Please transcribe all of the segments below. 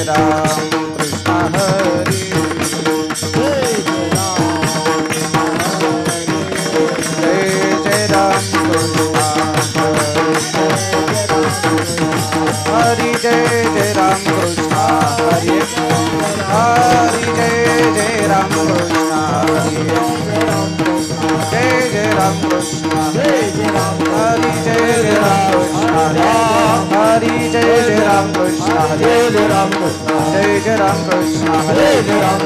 राम कृष्ण हरी जय जय राम कृष्ण हरि जय जय राम कृष्ण हरि हरि जय जय राम कृष्ण हरि जय जय राम कृष्ण हरि जय जय राम कृष्ण हरि जय जय राम कृष्ण जय जय राम कृष्ण जय जय राम कृष्ण हरे जय राम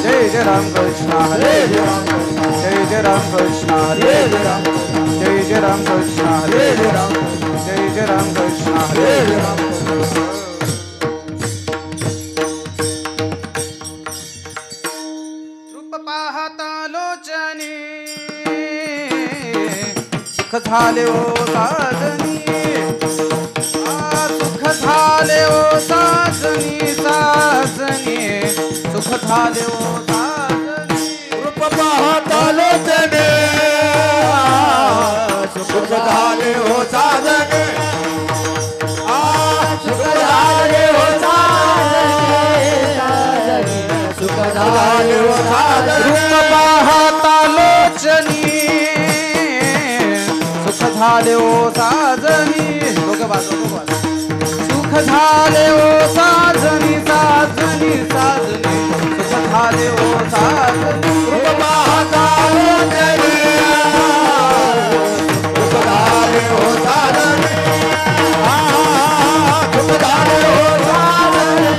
जय जय राम कृष्ण हरे जय जय राम कृष्ण हरे जय जय राम कृष्ण हरे जय जय राम कृष्ण हरे जय राम रूप पाहता लोचनी सुख झाले ओ साजनी सुख झाले ओ साजनी साजनी सुख झाले ओ साजनी रूप पाहता लोचनी सुख झाले ओ साजनी सुख झाले ओ साजनी सुख झाले ओ साजनी रूप पाहता लोचनी सुख झाले ओ साजनी दोघं बाजू सुख झाले ओ साजनी साजनी साजनी सुख झाले ओ साजनी रूप पाहता लोचनी सुख झाले ओ साजनी सुख झाले ओ साजनी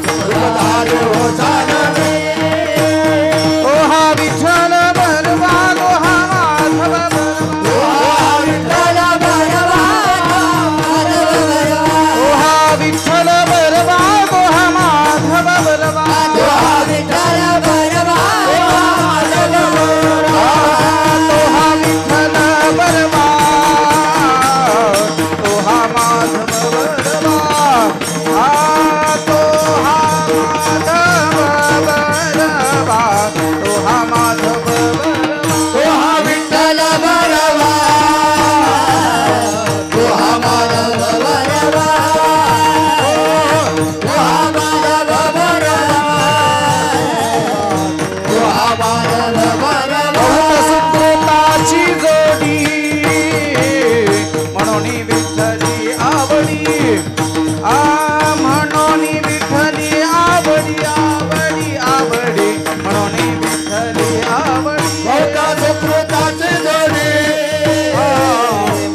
सुख झाले ओ साजनी ओ हा विठ्ठल बलवान ओ हा माधव ओ हा विठ्ठल बलवान ओ हा माधव बलवान तो हा विठ्ठल बलवान तो हा माधव बलवान तो हा माधव बलवान तो हा माधव बलवान तो हा विठ्ठल बलवान तो हा माधव बलवान तो हा माधव बलवान तो हा माधव बलवान बहुत सुकृताची जोडी म्हणून विठ्ठली आवडी म्हणून विठ्ठली आवडी आवडी आवडी म्हणून विठ्ठली आवडी बहुत सुकृताची जोडी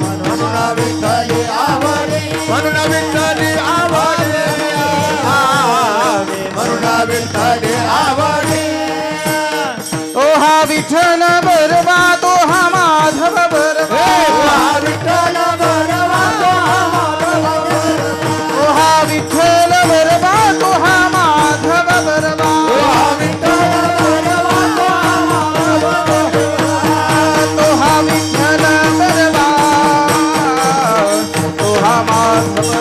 म्हणून विठ्ठली आवडी म्हणून विठ्ठली आवडी म्हणून विठ्ठली आवडी ओ हा विठ्ठल बरवा तो हा माधव बरवा विठ्ठल बरवा ओ हा विठ्ठल बरवा तो हा माधव बरवा विठ्ठल बरवा तो हा विठ्ठल बरवा तो हा माधव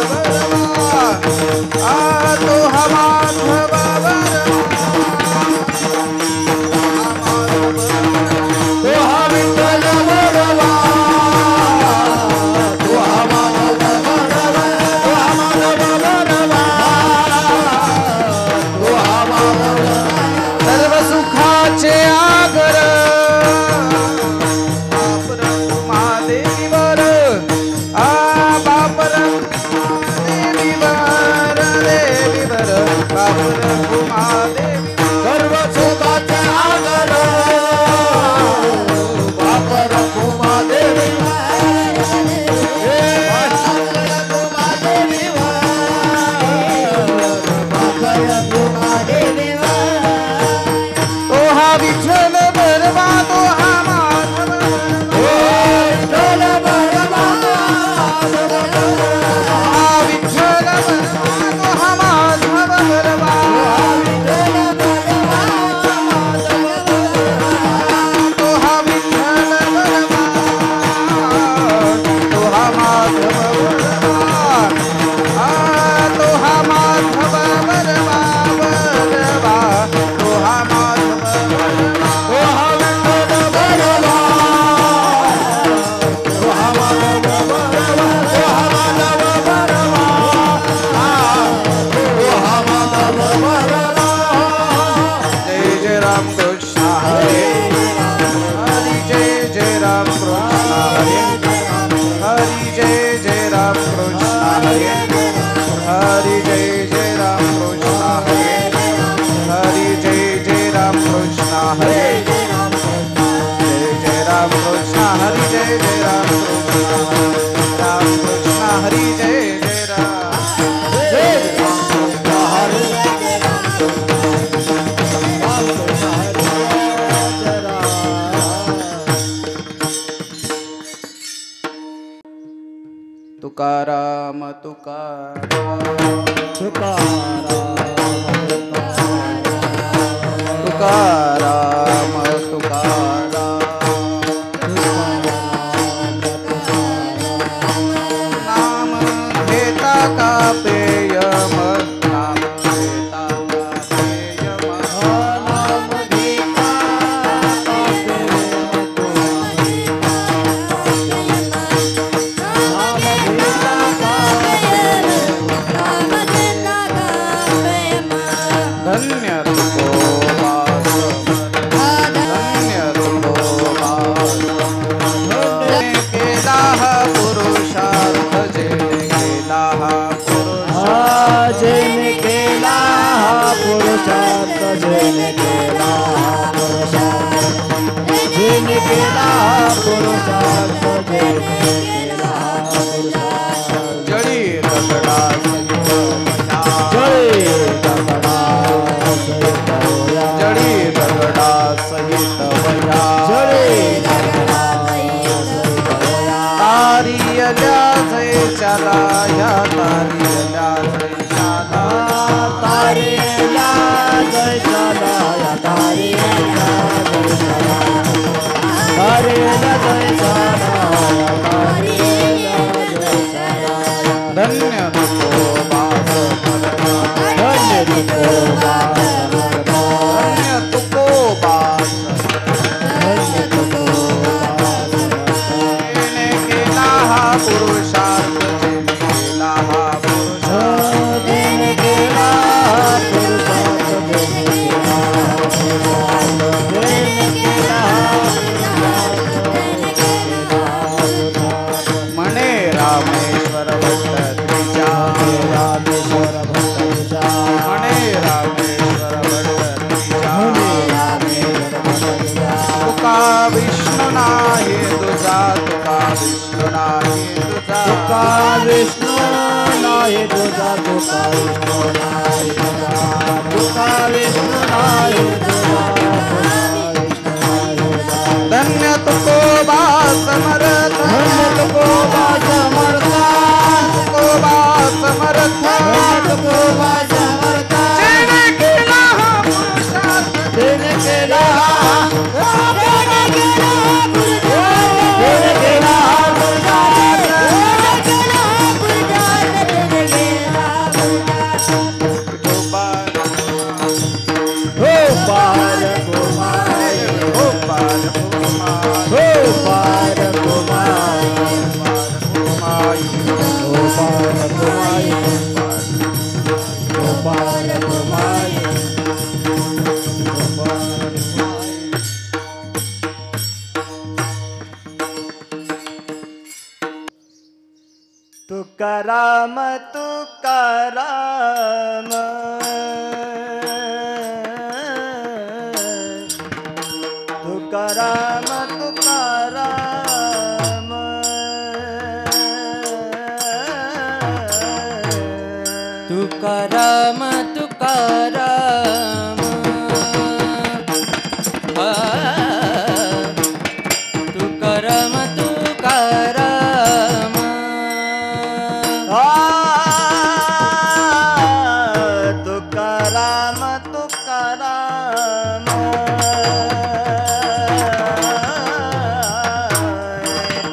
तुकाराम तुकाराम तुकाराम नाम घेता का पेयम नाम घेता का पेयम नाम घेता का धन्य तुको वास धन्य तुको वास केला हा पुरुषार्थ जेने केला हा पुरुषार्थ जेने केला पुरुषार्थ जेने केला पुरुषार्थ जेने केला पुरुषार्थ जेने केला पुरुषार्थ जळी दगडा जळी दगडा सहित वया तारियल्या जयच्याला या तारियल्या जयच्याला तारियल्या जयच्याला या तारियल्या जयच्याला तारियल्या जयच्याला या तारियल्या जयच्याला धन्य तुको वास धन्य तुको वास धन्य तुको वास धन्य तुको वास जेने केला हा पुरुषार्थ जेने केला हा पुरुषार्थ जेने केला पुरुषार्थ जेने केला पुरुषार्थ जेने केला म्हणे रामेश्वर भट्ट तुझ्या रामेश्वर भक्त तुझा म्हणे रामेश्वर भट्ट तुझ्या तुका विष्णू नाही तुझा तुका विष्णू नाही तुझा तुका विष्णू नाही तुझा तुका विष्णू नाही तुझा तुका विष्णू नाही तुझा धन्य तुको बा समर्थ धन्य तुको बा समर्थ तुको बा समर्थ तुको बा समर्थ जेने केला हा पुरुषार्थ जेने केला जेने केला गोपाल गोपाल गोपाल कुमार गोपाल कुमार कुमार गोपाल कुमार गोपाल कुमार तुकाराम तुकाराम तुकाराम तुकाराम तुकाराम तुकाराम तुकाराम तुकाराम तुकाराम तुकाराम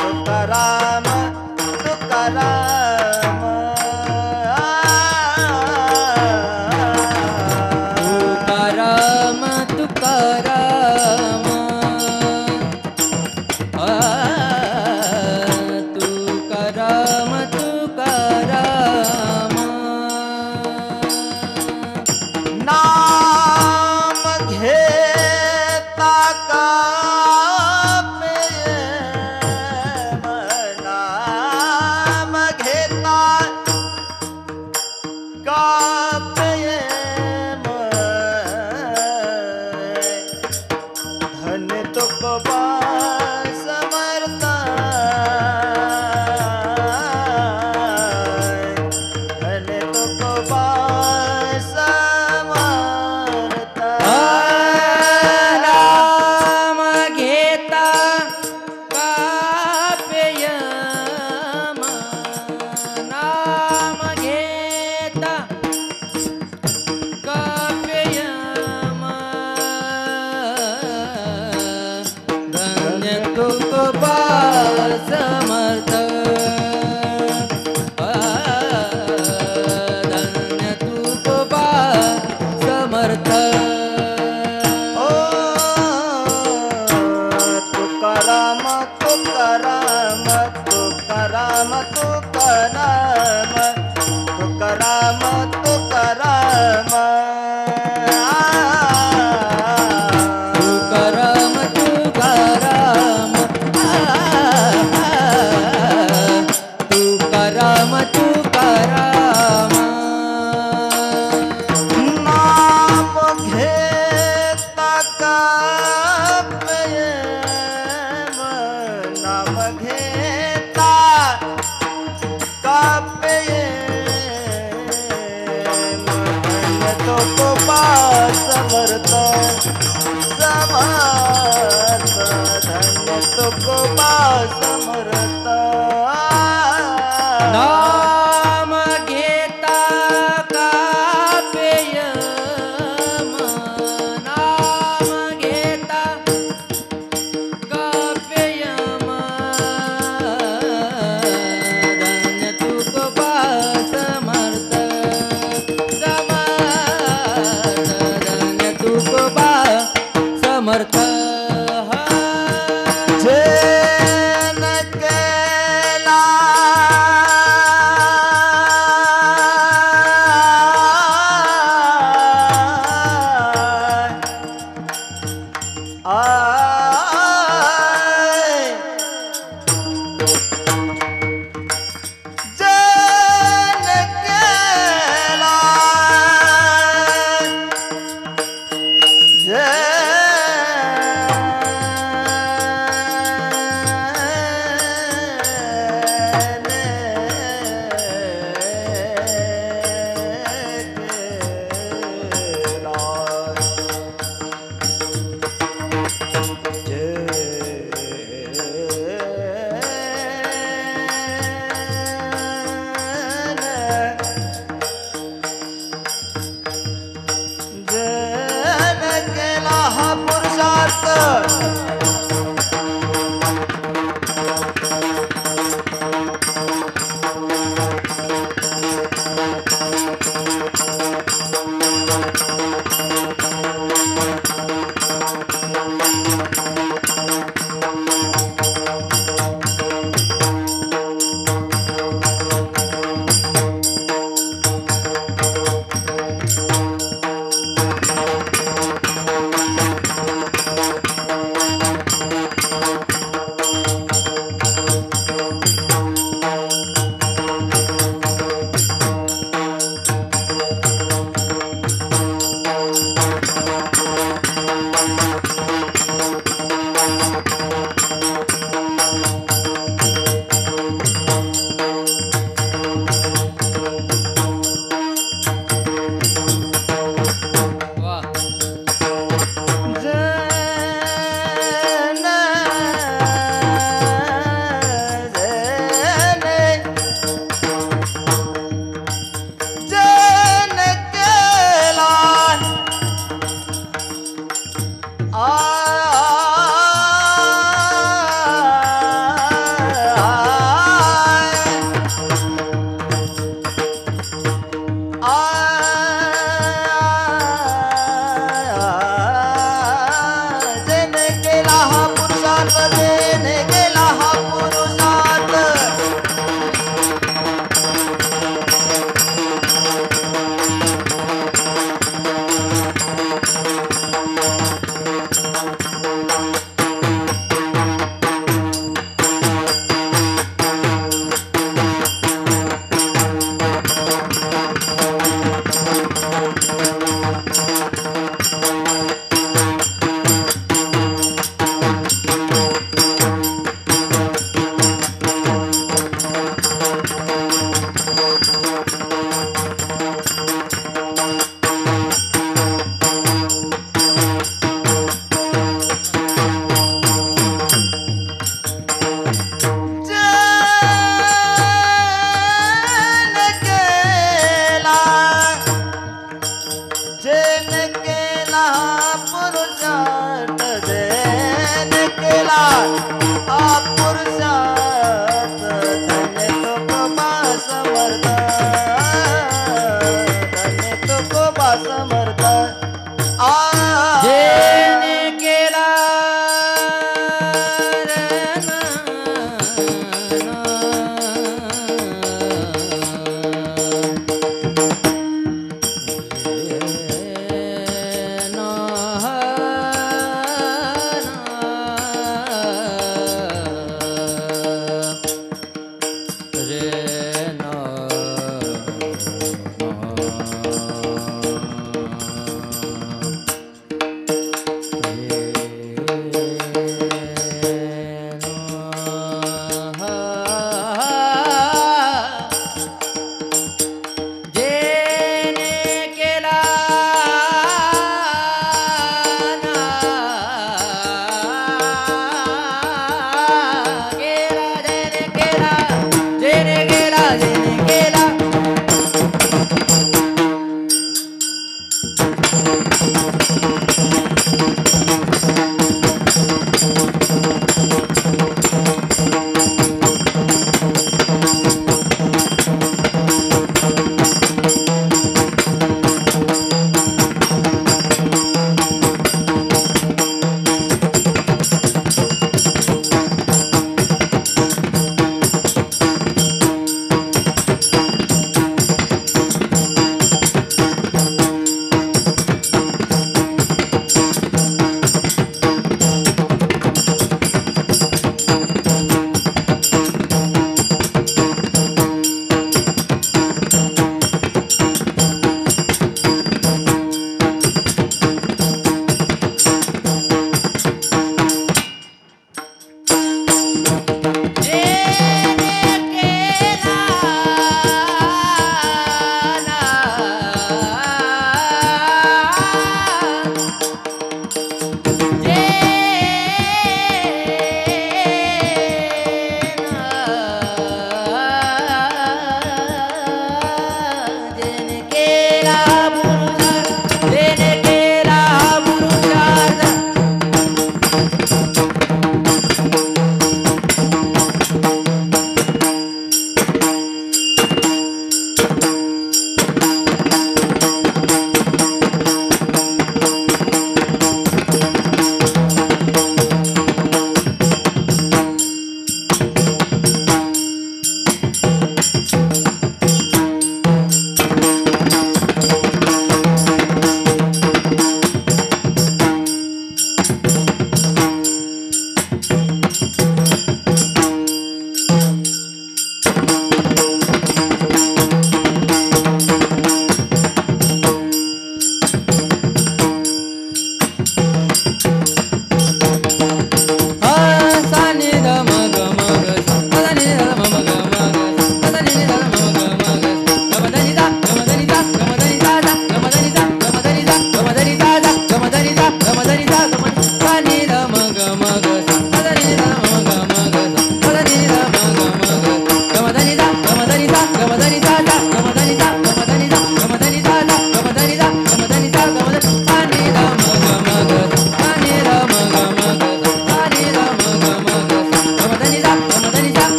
तुकाराम तुकाराम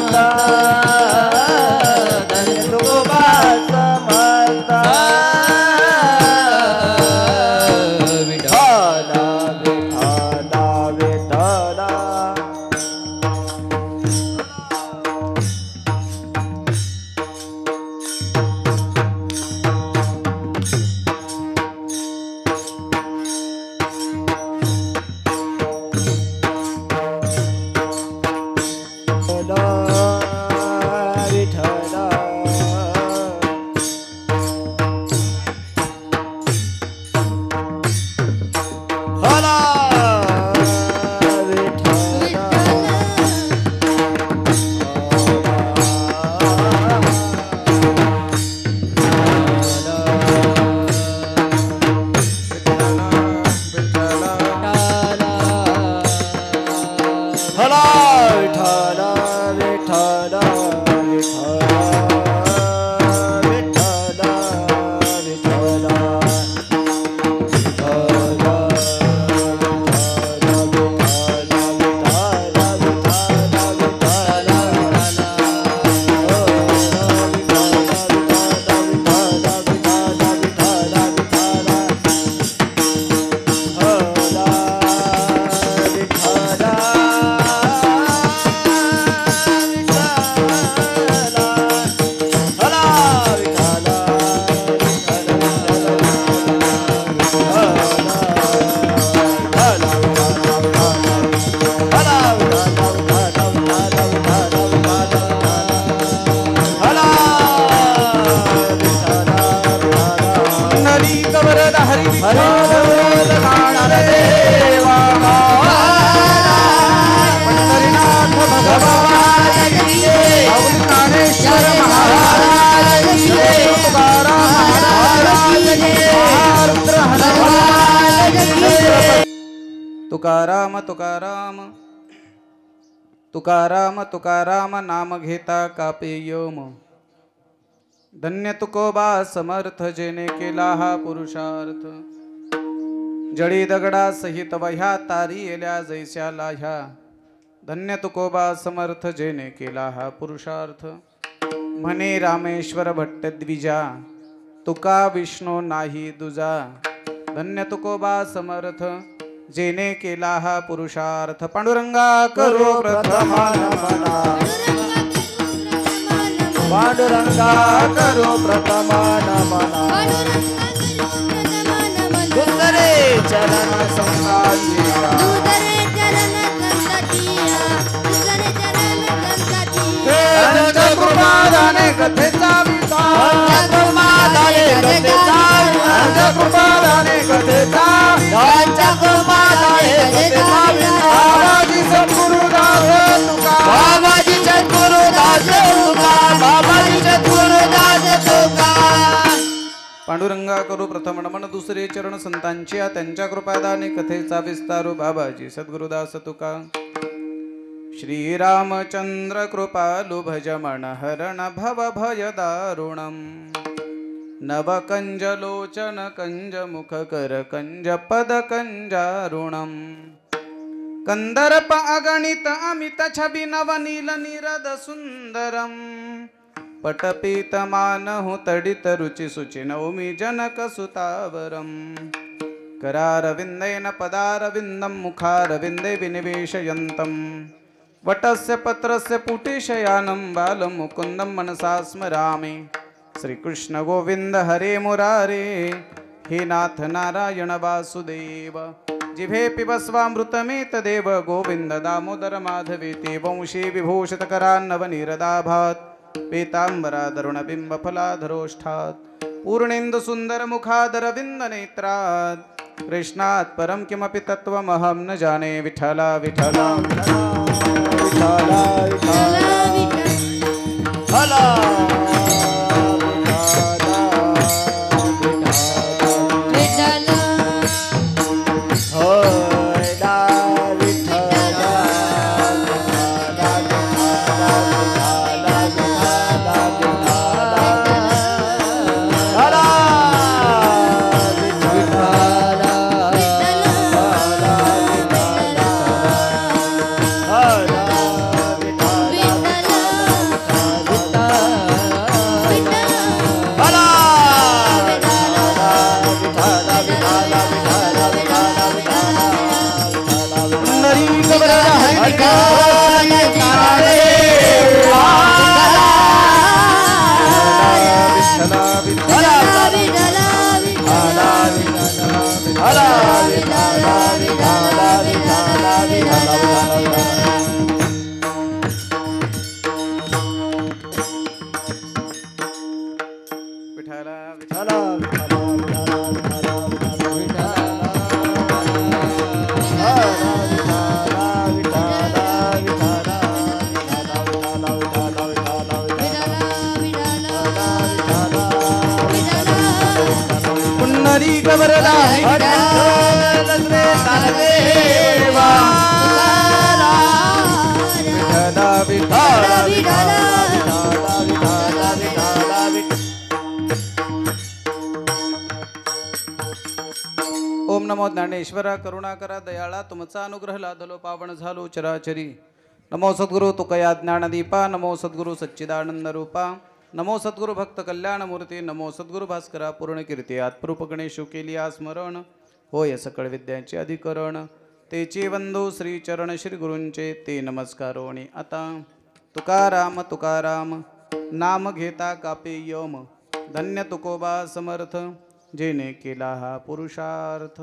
धन्य तुकोबा समर्थ विठ्ठला विठ्ठला विठ्ठला तुकाराम तुकाराम तुकाराम तुकाराम नाम घेता कापे यम धन्य तुकोबा समर्थ जेने केला हा पुरुषार्थ जडी दगडा सहित वह्या तारी येल्या जैस्या लाह्या धन्य तुकोबा समर्थ जेने केला हा पुरुषार्थ म्हणे रामेश्वर भट्ट द्विजा तुका विष्णू नाही दुजा धन्य तुकोबा समर्थ जेने केला हा पुरुषार्थ पांडुरंगा करो प्रथम नमना पांडुरंगा करो प्रथम नमना दुसरे चरण संताजिया कृपादाने कथेचा विचार कृपादाने कथेचा बाबाजी सद्गुरुदास तुका बाबाजी सद्गुरुदास तुका बाबाजी सद्गुरुदास तुका पांडुरंगा करू प्रथम नमन दुसरे चरण संतांची त्यांच्या कृपादाने कथेचा विस्तारू बाबाजी सद्गुरुदास तुका श्रीरामचंद्र कृपालु भज मन हरण भव भय दारुणम नवकंज लोचन कंज मुख कर कंज पद कंजारुणम कंदर्प अगणित अमित छवि नवनील निरद सुंदरम पटपीत मानहु तडित रुचि सुचि नौमि जनक सुतावरम करारविंदेन पदारविंदम मुखारविंदे विनिवेशयन्तम वटस्य पत्रस्य पुटिशयानं बालं मुकुन्दं मनसा स्मरामि श्रीकृष्ण गोविंद हरे मुरारे हे नाथ नारायण वासुदेव जिभे पिबस्वामृतमेतदेव गोविंद दामोदर माधवेति वंशी विभूषितकरान्नवनीरदाभात् पीताम्बरादरुणबिम्बफलाधरोष्ठात् पूर्णेन्दु सुंदर मुखादरविंद नेत्रात् कृष्णात् परं किमपि तत्त्वमहं न जाने विठला विठला विठला विठला ओम नमो ज्ञानेश्वरा करुणाकरा दयाळा तुमचा अनुग्रह लादलो पावन झालो चराचरी. नमो सद्गुरु तुकया ज्ञानदीपा नमो सद्गुरु सच्चिदानंद रूपा नमो सद्गुरु भक्त कल्याण मूर्ती नमो सद्गुरु भास्करा पूर्ण कीर्ती आत्मरूप गणेशो केली स्मरण होय सकळ विद्यांचे अधिकरण तेचे वंदो श्री चरण श्री गुरूंचे ते नमस्कारो. आणि आता तुकाराम तुकाराम नाम घेता कापे यम धन्य तुकोबा समर्थ जेने केला हा पुरुषार्थ.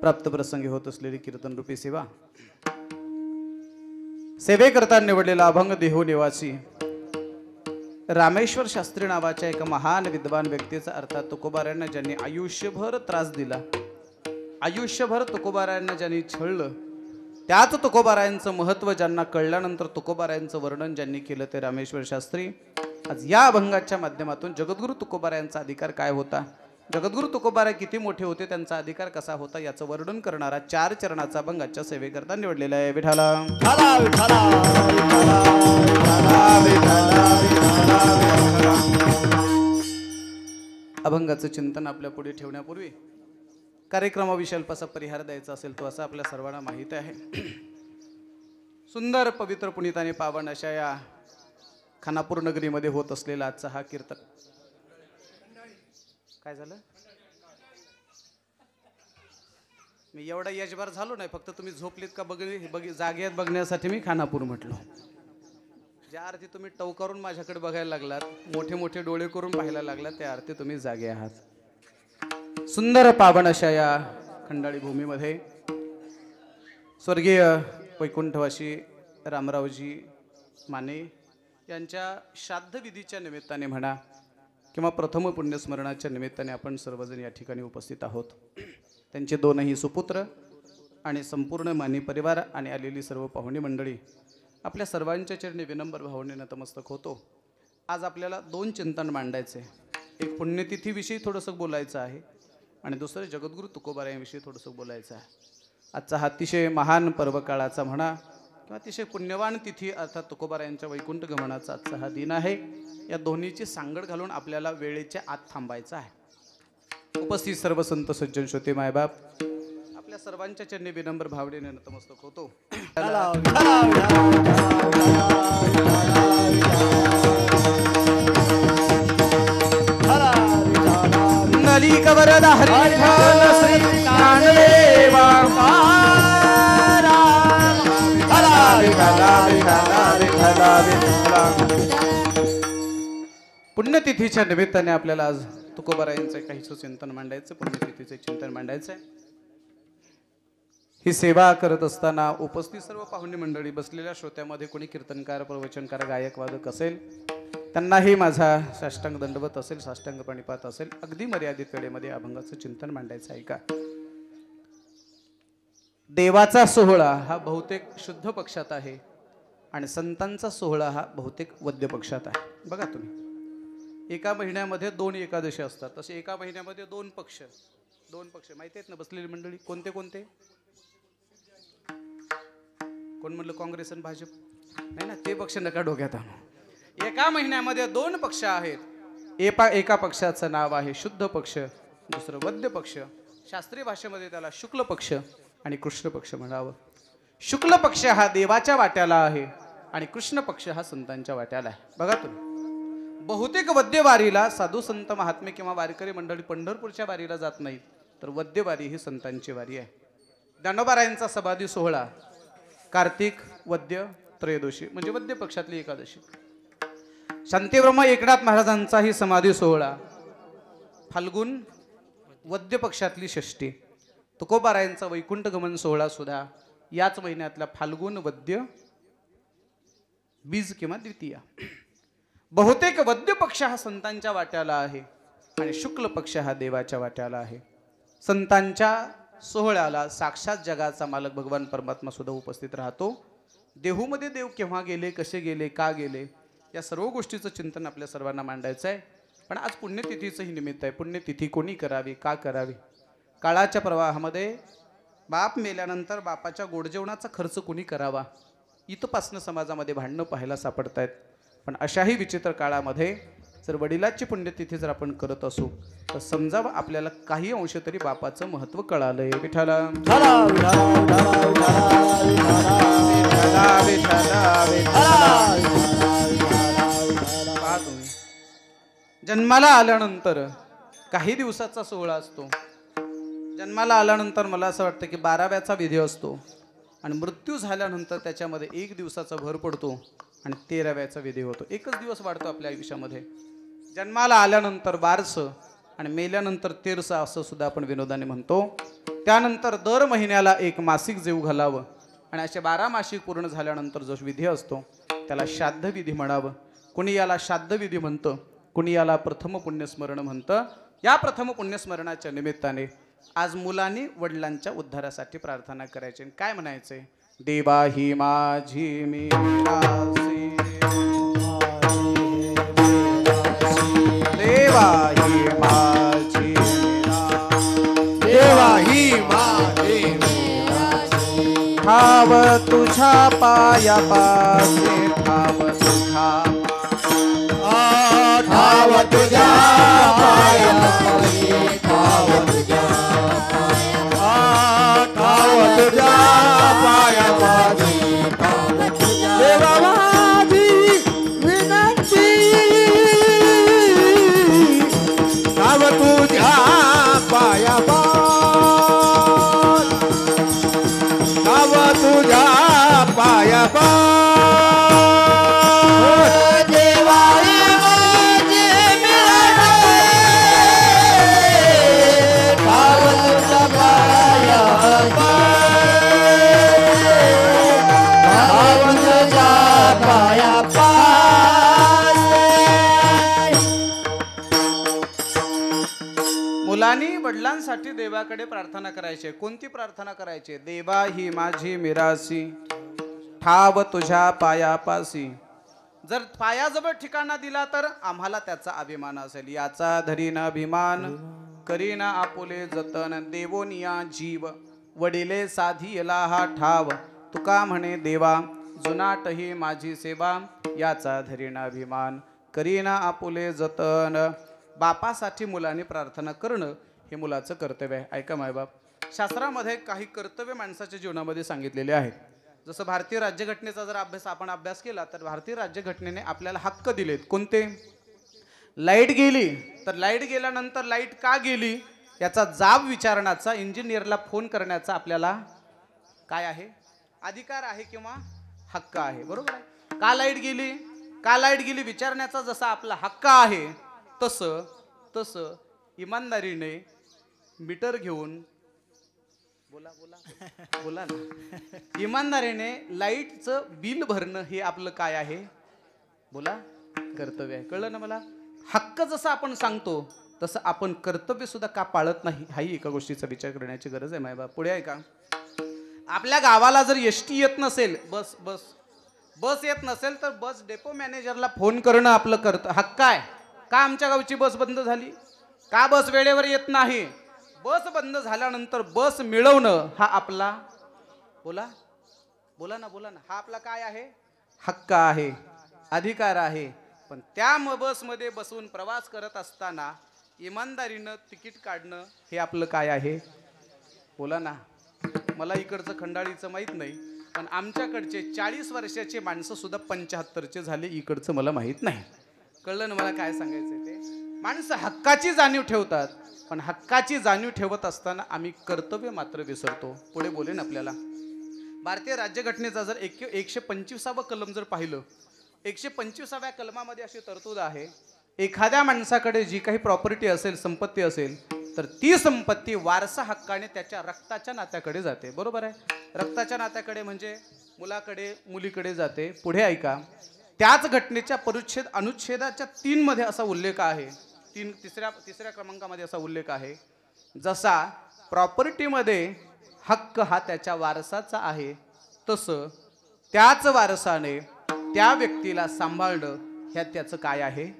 प्राप्त प्रसंगी होत असलेली कीर्तन रूपी सेवा सेवेकरता निवडलेला अभंग देहो निवासी रामेश्वर शास्त्री नावाच्या एका महान विद्वान व्यक्तीचा अर्थात तुकोबारायांना ज्यांनी आयुष्यभर त्रास दिला, आयुष्यभर तुकोबारायांना ज्यांनी छळलं, त्याच तुकोबारायांचं महत्त्व ज्यांना कळल्यानंतर तुकोबारायांचं वर्णन ज्यांनी केलं ते रामेश्वर शास्त्री. आज या अभंगाच्या माध्यमातून जगद्गुरु तुकोबारायांचा अधिकार काय होता, जगद्गुरु तुकोबारा किती मोठे होते, त्यांचा अधिकार कसा होता याचं वर्णन करणारा 4 चरणाचा अभंगाच्या सेवेकरता निवडलेला आहे. विठाला अभंगाचं चिंतन आपल्या पुढे ठेवण्यापूर्वी कार्यक्रमाविषयी अल्पसा परिहार द्यायचा असेल तो असा आपल्या सर्वांना माहीत आहे. सुंदर पवित्र पुनीताने पावन अशा या खानापूर नगरीमध्ये होत असलेला आजचा हा कीर्तन. काय झालं? मी एवढा यशभार झालो नाही, फक्त तुम्ही झोपलीत का जागेत बघण्यासाठी मी खानापूर म्हटलो. ज्या अर्थी तुम्ही टवकारून माझ्याकडे बघायला लागलात, मोठे मोठे डोळे करून पाहायला लागलात, त्या अर्थी तुम्ही जागे आहात. सुंदर पावन अशा या खंडाळी भूमीमध्ये स्वर्गीय वैकुंठवासी रामरावजी माने यांच्या श्राद्धविधीच्या निमित्ताने म्हणा किंवा प्रथम पुण्यस्मरणाच्या निमित्ताने आपण सर्वजण या ठिकाणी उपस्थित आहोत. त्यांचे 2ही सुपुत्र आणि संपूर्ण मानी परिवार आणि आलेली सर्व पाहुणी मंडळी आपल्या सर्वांच्या चरणी विनम्र भावनेने नतमस्तक होतो. आज आपल्याला 2 चिंतन मांडायचे. एक पुण्यतिथीविषयी थोडंसं बोलायचं आहे आणि दुसरं जगद्गुरु तुकोबारायांविषयी थोडंसं बोलायचं आहे. आजचा हा अतिशय महान पर्वकाळाचा म्हणा किंवा अतिशय पुण्यवान तिथी अर्थात तुकोबारायांच्या वैकुंठ गमनाचा आजचा हा दिन आहे. या दोन्हीची सांगड घालून आपल्याला वेळेच्या आत थांबायचं आहे. उपस्थित सर्व संत सज्जन श्रोते मायबाप आपल्या सर्वांच्या चरणी विनम्र भावनेने नतमस्तक होतो. नली कवर हरी श्री ज्ञानदेवा पुण्यतिथीच्या निमित्ताने आपल्याला आज तुकोबारायांचं काहीच चिंतन मांडायचं, पुण्यतिथीचे चिंतन मांडायचं आहे. ही सेवा करत असताना उपस्थित सर्व पाहुणे मंडळी बसलेल्या श्रोत्यामध्ये कोणी कीर्तनकार, प्रवचनकार, गायक, वादक असेल त्यांनाही माझा साष्टांग दंडवत असेल, साष्टांग प्रणिपात असेल. अगदी मर्यादित वेळेमध्ये अभंगाचं चिंतन मांडायचं आहे. का देवाचा सोहळा हा बहुतेक शुद्ध पक्षात आहे आणि संतांचा सोहळा हा बहुतेक वद्य पक्षात आहे. बघा तुम्ही, एका महिन्यामध्ये 2 एकादशी असतात, तसे एका महिन्यामध्ये 2 पक्ष माहिती आहेत ना बसलेली मंडळी? कोणते कोणते? कोण म्हणलं काँग्रेस आणि भाजप? नाही ना, ते पक्ष नका डोक्यात आणू. एका महिन्यामध्ये 2 पक्ष आहेत. एका पक्षाचं नाव आहे शुद्ध पक्ष, दुसरं वद्य पक्ष. शास्त्रीय भाषेमध्ये त्याला शुक्ल पक्ष आणि कृष्ण पक्ष म्हणावं. शुक्ल पक्ष हा देवाच्या वाट्याला आहे आणि कृष्ण पक्ष हा संतांच्या वाट्याला आहे. बघा तुम्ही, बहुतेक वद्य वारीला साधू संत महात्मे किंवा वारकरी मंडळी पंढरपूरच्या वारीला जात नाहीत, तर वद्य वारी ही संतांची वारी आहे. ज्ञानोबारायांचा समाधी सोहळा कार्तिक वद्य त्रयोदशी म्हणजे वद्य पक्षातली एकादशी. शांतीब्रह्म एकनाथ महाराजांचाही समाधी सोहळा फाल्गुन वद्य पक्षातली षष्ठी. तुकोबारायांचा वैकुंठ गमन सोहळा सुद्धा याच महिन्यातला फाल्गुन वद्य बीज किंवा द्वितीया. बहुतेक वद्य पक्ष हा संतांच्या वाट्याला आहे आणि शुक्ल पक्ष हा देवाच्या वाट्याला आहे. संतांच्या सोहळ्याला साक्षात जगाचा मालक भगवान परमात्मा सुद्धा उपस्थित राहतो. देहूमध्ये देव केव्हा गेले, कसे गेले, का गेले, या सर्व गोष्टीचं चिंतन आपल्या सर्वांना मांडायचं आहे. पण आज पुण्यतिथीचंही निमित्त आहे. पुण्यतिथी कोणी करावी, का करावी? काळाच्या प्रवाहामध्ये बाप मेल्यानंतर बापाच्या गोडजेवणाचा खर्च कोणी करावा, इथपासनं समाजामध्ये भांडणं पाहायला सापडत आहेत. पण अशाही विचित्र काळामध्ये जर वडिलाची पुण्यतिथी जर आपण करत असू तर समजावं आपल्याला काही अंश तरी बापाचं महत्त्व कळालंय. विठ्ठला जन्माला आल्यानंतर काही दिवसाचा सोहळा असतो. जन्माला आल्यानंतर मला असं वाटतं की 12व्याचा विधी असतो आणि मृत्यू झाल्यानंतर त्याच्यामध्ये 1 दिवसाचा भर पडतो आणि 13व्याचा विधी होतो. एकच दिवस वाढतो आपल्या आयुष्यामध्ये. जन्माला आल्यानंतर 12 आणि मेल्यानंतर 13 असं सुद्धा आपण विनोदाने म्हणतो. त्यानंतर दर महिन्याला एक मासिक जेव घालावं आणि असे 12 मासिक पूर्ण झाल्यानंतर जो विधी असतो त्याला श्राद्ध विधी म्हणावं. कुणी याला श्राद्ध विधी म्हणतं, कुणी याला प्रथम पुण्यस्मरण म्हणतं. या प्रथम पुण्यस्मरणाच्या निमित्ताने आज मुलांनी वडिलांच्या उद्धारासाठी प्रार्थना करायची. काय म्हणायचंय? देवा ही माझी मीरासी, देवा ही माझी मीरासी, देवा ही माझी मीरासी, ठाव तुझ्या पायापासी, ठाव तुझ्या ठाव तुझ्या पायापासी, ठाव तुझ्या तुझ्या पायापासी, देवा माझी विनंती, ठाव तुझ्या पायापासी, ठाव तुझ्या पायापासी, मुलांनी वडिलांसाठी देवाकडे प्रार्थना करायची. कोणती प्रार्थना करायची? देवा ही माझी मिरासी, ठाव तुझ्या पायापासी. जर पायाजवळ ठिकाणा दिला तर आम्हाला त्याचा अभिमान असेल. याचा धरीन अभिमान, करीना आपुले जतन, देवोनिया जीव वडिले साधियला हा ठाव. तुका म्हणे देवा जुनाटही माझी सेवा, याचा धरीन अभिमान, करीना आपुले जतन. बापासाठी मुलांनी प्रार्थना करणं हे मुलाचं कर्तव्य आहे. ऐका मायबाप, शास्त्रामध्ये काही कर्तव्य माणसाच्या जीवनामध्ये सांगितलेले आहेत. जसं भारतीय राज्यघटनेचा जर आपण अभ्यास केला तर भारतीय राज्यघटनेने आपल्याला हक्क दिलेत. कोणते? लाईट गेली तर लाईट गेल्यानंतर लाईट का गेली याचा जाब विचारण्याचा, इंजिनियरला फोन करण्याचा आपल्याला काय आहे? अधिकार आहे किंवा हक्क आहे. बरोबर आहे. का लाईट गेली, का लाईट गेली विचारण्याचा जसा आपला हक्क आहे तसं इमानदारीने मीटर घेऊन बोला बोला बोला ना, इमानदारीने लाईटचं बिल भरणं हे आपलं काय आहे? बोला, कर्तव्य आहे. कळलं ना मला? हक्क जसं आपण सांगतो तसं आपण कर्तव्य सुद्धा का पाळत नाही, हाही एका गोष्टीचा विचार करण्याची गरज आहे मायबा. पुढे आहे का? आपल्या गावाला जर एसटी येत नसेल, बस येत नसेल तर बस डेपो मॅनेजरला फोन करणं आपलं हक्क आहे. का आमच्या गावची बस बंद झाली, का बस वेळेवर येत नाही, बस बंद झाल्यानंतर बस मिळवणं हा आपला बोला बोला ना बोला ना, हा आपला काय आहे? हक्क आहे, अधिकार आहे. पण त्या बसमध्ये बसून प्रवास करत असताना इमानदारीनं तिकीट काढणं हे आपलं काय आहे? बोला ना. मला इकडचं खंडाळीचं माहीत नाही, पण आमच्याकडचे 40 वर्षाचे माणसं सुद्धा 75चे झाले, इकडचं मला माहीत नाही. कळलं ना मला काय सांगायचं ते? माणसं हक्काची जाणीव ठेवतात, पण हक्काची जाणीव ठेवत असताना आम्ही कर्तव्य मात्र विसरतो. पुढे बोलेन आपल्याला. भारतीय राज्यघटनेचा जर 125वा कलम जर पाहिलं, 125व्या कलमामध्ये अशी तरतूद आहे, एखाद्या माणसाकडे जी काही प्रॉपर्टी असेल, संपत्ती असेल, तर ती संपत्ती वारसा हक्काने त्याच्या रक्ताच्या नात्याकडे जाते. बरोबर आहे? रक्ताच्या नात्याकडे म्हणजे मुलाकडे, मुलीकडे जाते. पुढे ऐका, त्याच घटनेच्या अनुच्छेदाच्या 3 मध्ये असा उल्लेख आहे, तिसऱ्या क्रमांकामध्ये असा उल्लेख आहे, जसा प्रॉपर्टीमध्ये हक्क हा त्याच्या वारसाचा आहे, तसं त्याच वारसाने त्या व्यक्तीला सांभाळणं ह्या त्याचं काय आहे?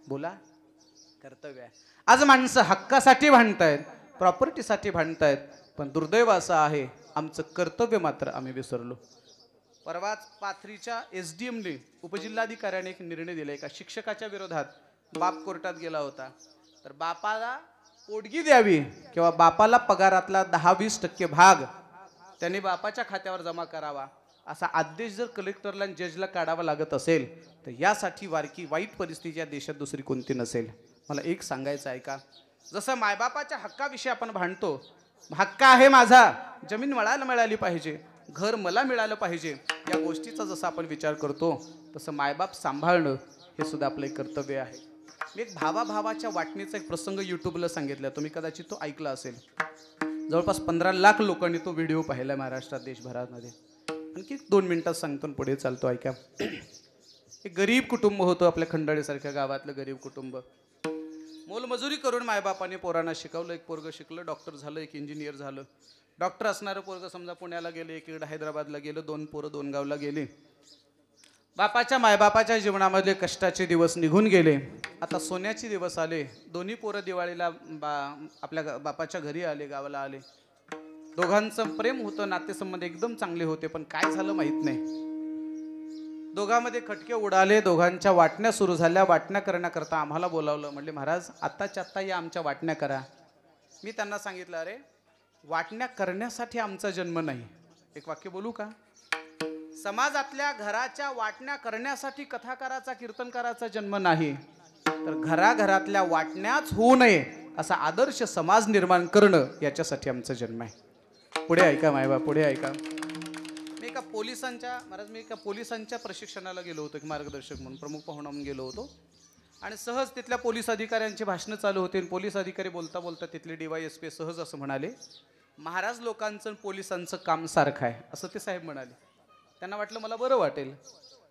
बोला. कर्तव्य आहे. आज माणसं हक्कासाठी भांडतायत, प्रॉपर्टीसाठी भांडतायत, पण दुर्दैव असं आहे, आमचं कर्तव्य मात्र आम्ही विसरलो. परवाच पाथरीच्या SDMने, उपजिल्हाधिकाऱ्याने एक निर्णय दिला. एका शिक्षकाच्या विरोधात बाप कोर्टात गेला होता. तर बापाला पोटगी द्यावी किंवा बापाला पगारातला 10-20% भाग त्यांनी बापाच्या खात्यावर जमा करावा, असा आदेश जर कलेक्टरला आणि जजला काढावा लागत असेल, तर यासाठी वाईट परिस्थिती या देशात दुसरी कोणती नसेल. मला एक सांगायचं आहे का, जसं मायबापाच्या हक्काविषयी आपण भांडतो, हक्क आहे माझा, जमीन मला मिळाली पाहिजे, घर मला मिळालं पाहिजे, या गोष्टीचा जसा आपण विचार करतो, तसं मायबाप सांभाळणं हे सुद्धा आपलं एक कर्तव्य आहे. मी एक भावाच्या वाटणीचा एक प्रसंग यूट्यूबला सांगितला, तुम्ही कदाचित तो ऐकला असेल. जवळपास 15 लाख लोकांनी तो व्हिडिओ पाहिला महाराष्ट्रात, देशभरामध्ये. आणखी 2 मिनिटात सांगतो आणि पुढे चालतो, ऐका. एक गरीब कुटुंब होतं, आपल्या खंडाळीसारख्या गावातलं गरीब कुटुंब. मोलमजुरी करून मायबापाने पोरांना शिकवलं. एक पोरगं शिकलं, डॉक्टर झालं, एक इंजिनियर झालं. डॉक्टर असणारं पोरगं समजा पुण्याला गेले, एकीकडे हैदराबादला गेलं, 2 पोरं 2 गावला गेले. मायबापाच्या जीवनामध्ये कष्टाचे दिवस निघून गेले. आता सोन्याचे दिवस आले. दोन्ही पोरं दिवाळीला आपल्या बापाच्या घरी आले, गावाला आले. दोघांचं प्रेम होतं, नातेसंबंध एकदम चांगले होते, पण काय झालं माहित नाही. दोघांमध्ये खटके उडाले, दोघांच्या वाटण्या सुरू झाल्या. वाटण्या करण्याकरता आम्हाला बोलावलं. म्हणले महाराज आत्ताच्या आत्ता या आमच्या वाटण्या करा. मी त्यांना सांगितलं, अरे वाटण्या करण्यासाठी आमचा जन्म नाही. एक वाक्य बोलू का? समाजातल्या घराच्या वाटण्या करण्यासाठी कथाकाराचा, कीर्तनकाराचा जन्म नाही, तर घराघरातल्या वाटण्याच होऊ नये असा आदर्श समाज निर्माण करणं, याच्यासाठी आमचा जन्म आहे. पुढे ऐका मायबा, पुढे ऐका. मी एका पोलिसांच्या प्रशिक्षणाला गेलो होतो, एक मार्गदर्शक म्हणून, प्रमुख पाहुणा म्हणून गेलो होतो. आणि सहज तिथल्या पोलीस अधिकाऱ्यांची भाषणं चालू होते. पोलीस अधिकारी बोलता बोलता तिथले DYSP सहज असं म्हणाले, महाराज लोकांचं पोलिसांचं काम सारखं आहे, असं ते साहेब म्हणाले. त्यांना वाटलं मला बरं वाटेल.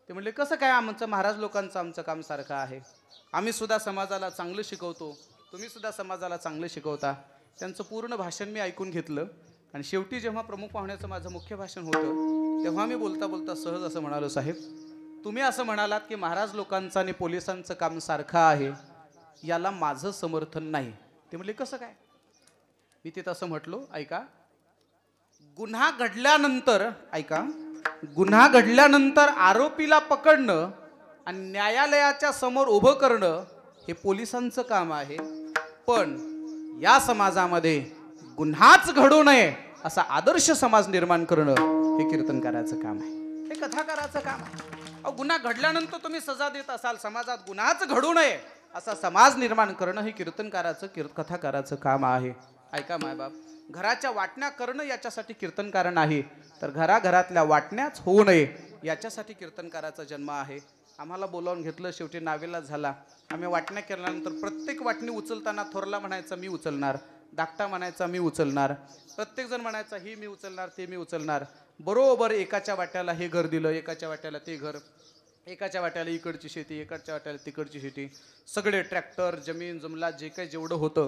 ते म्हणले, कसं काय आमचं महाराज लोकांचं आमचं काम सारखं आहे, आम्ही सुद्धा समाजाला चांगलं शिकवतो, तुम्ही सुद्धा समाजाला चांगलं शिकवता. त्यांचं पूर्ण भाषण मी ऐकून घेतलं. आणि शेवटी जेव्हा प्रमुख पाहुण्याचं माझं मुख्य भाषण होतं, तेव्हा मी बोलता बोलता सहज असं म्हणालो, साहेब तुम्ही असं म्हणालात की महाराज लोकांचं आणि पोलिसांचं काम सारखं आहे, याला माझं समर्थन नाही. ते म्हणले, कसं काय? मी तिथं असं म्हटलो, ऐका, गुन्हा घडल्यानंतर आरोपीला पकडणं आणि न्यायालयाच्या समोर उभं करणं हे पोलिसांचं काम आहे, पण या समाजामध्ये गुन्हाच घडू नये असा आदर्श समाज निर्माण करणं हे कीर्तनकाराचं काम आहे, हे कथाकाराचं काम आहे. गुन्हा घडल्यानंतर तुम्ही सजा देत असाल, समाजात गुन्हाच घडू नये असा समाज निर्माण करणं हे कीर्तनकाराचं, कथाकाराचं काम आहे. ऐका मायबाप, घराच्या वाटण्या करणं याच्यासाठी कीर्तनकार नाही, तर घराघरातल्या वाटण्याच होऊ नये याच्यासाठी कीर्तनकाराचा जन्म आहे. आम्हाला बोलावून घेतलं, शेवटी नावेलाच झाला. आम्ही वाटण्या केल्यानंतर प्रत्येक वाटणी उचलताना थोरला म्हणायचा मी उचलणार, धाकटा म्हणायचा मी उचलणार, प्रत्येक जण म्हणायचा ही मी उचलणार, ते मी उचलणार. बरोबर एकाच्या वाट्याला हे घर दिलं, एकाच्या वाट्याला ते घर, एकाच्या वाट्याला इकडची शेती, एकाच्या वाट्याला तिकडची शेती, सगळे ट्रॅक्टर, जमीन जमला, जे काही जेवढं होतं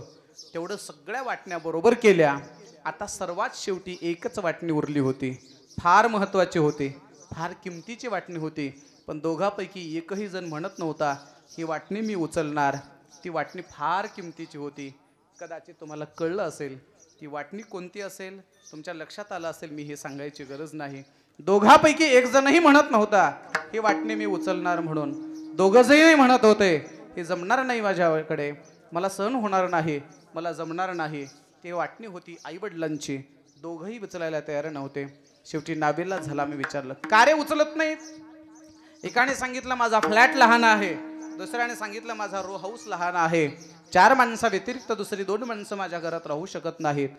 तेवढं सगळ्या वाटण्या बरोबर केल्या. आता सर्वात शेवटी एकच वाटणी उरली होती, फार महत्त्वाची होती, फार किमतीची वाटणी होती. पण दोघांपैकी एकही जण म्हणत नव्हता ही वाटणी मी उचलणार. ती वाटणी फार किमतीची होती. कदाचित तुम्हाला कळलं असेल ती वाटणी कोणती असेल, तुमच्या लक्षात आलं असेल, मी हे सांगायची गरज नाही. दोघांपैकी एक जणही म्हणत नव्हता ही वाटणी मी उचलणार म्हणून. दोघंजणही म्हणत होते हे जमणार नाही माझ्याकडे, मला सहन होणार नाही, मला जमणार नाही. ती वाटणी होती आईवडिलांची. दोघंही उचलायला तयार नव्हते. शेवटी नावेलाच झाला. मी विचारलं का रे उचलत नाहीत? एकाने सांगितलं माझा फ्लॅट लहान आहे, दुसऱ्याने सांगितलं माझा रो हाऊस लहान आहे, 4 माणसा व्यतिरिक्त दुसरी 2 माणसं माझ्या घरात राहू शकत नाहीत.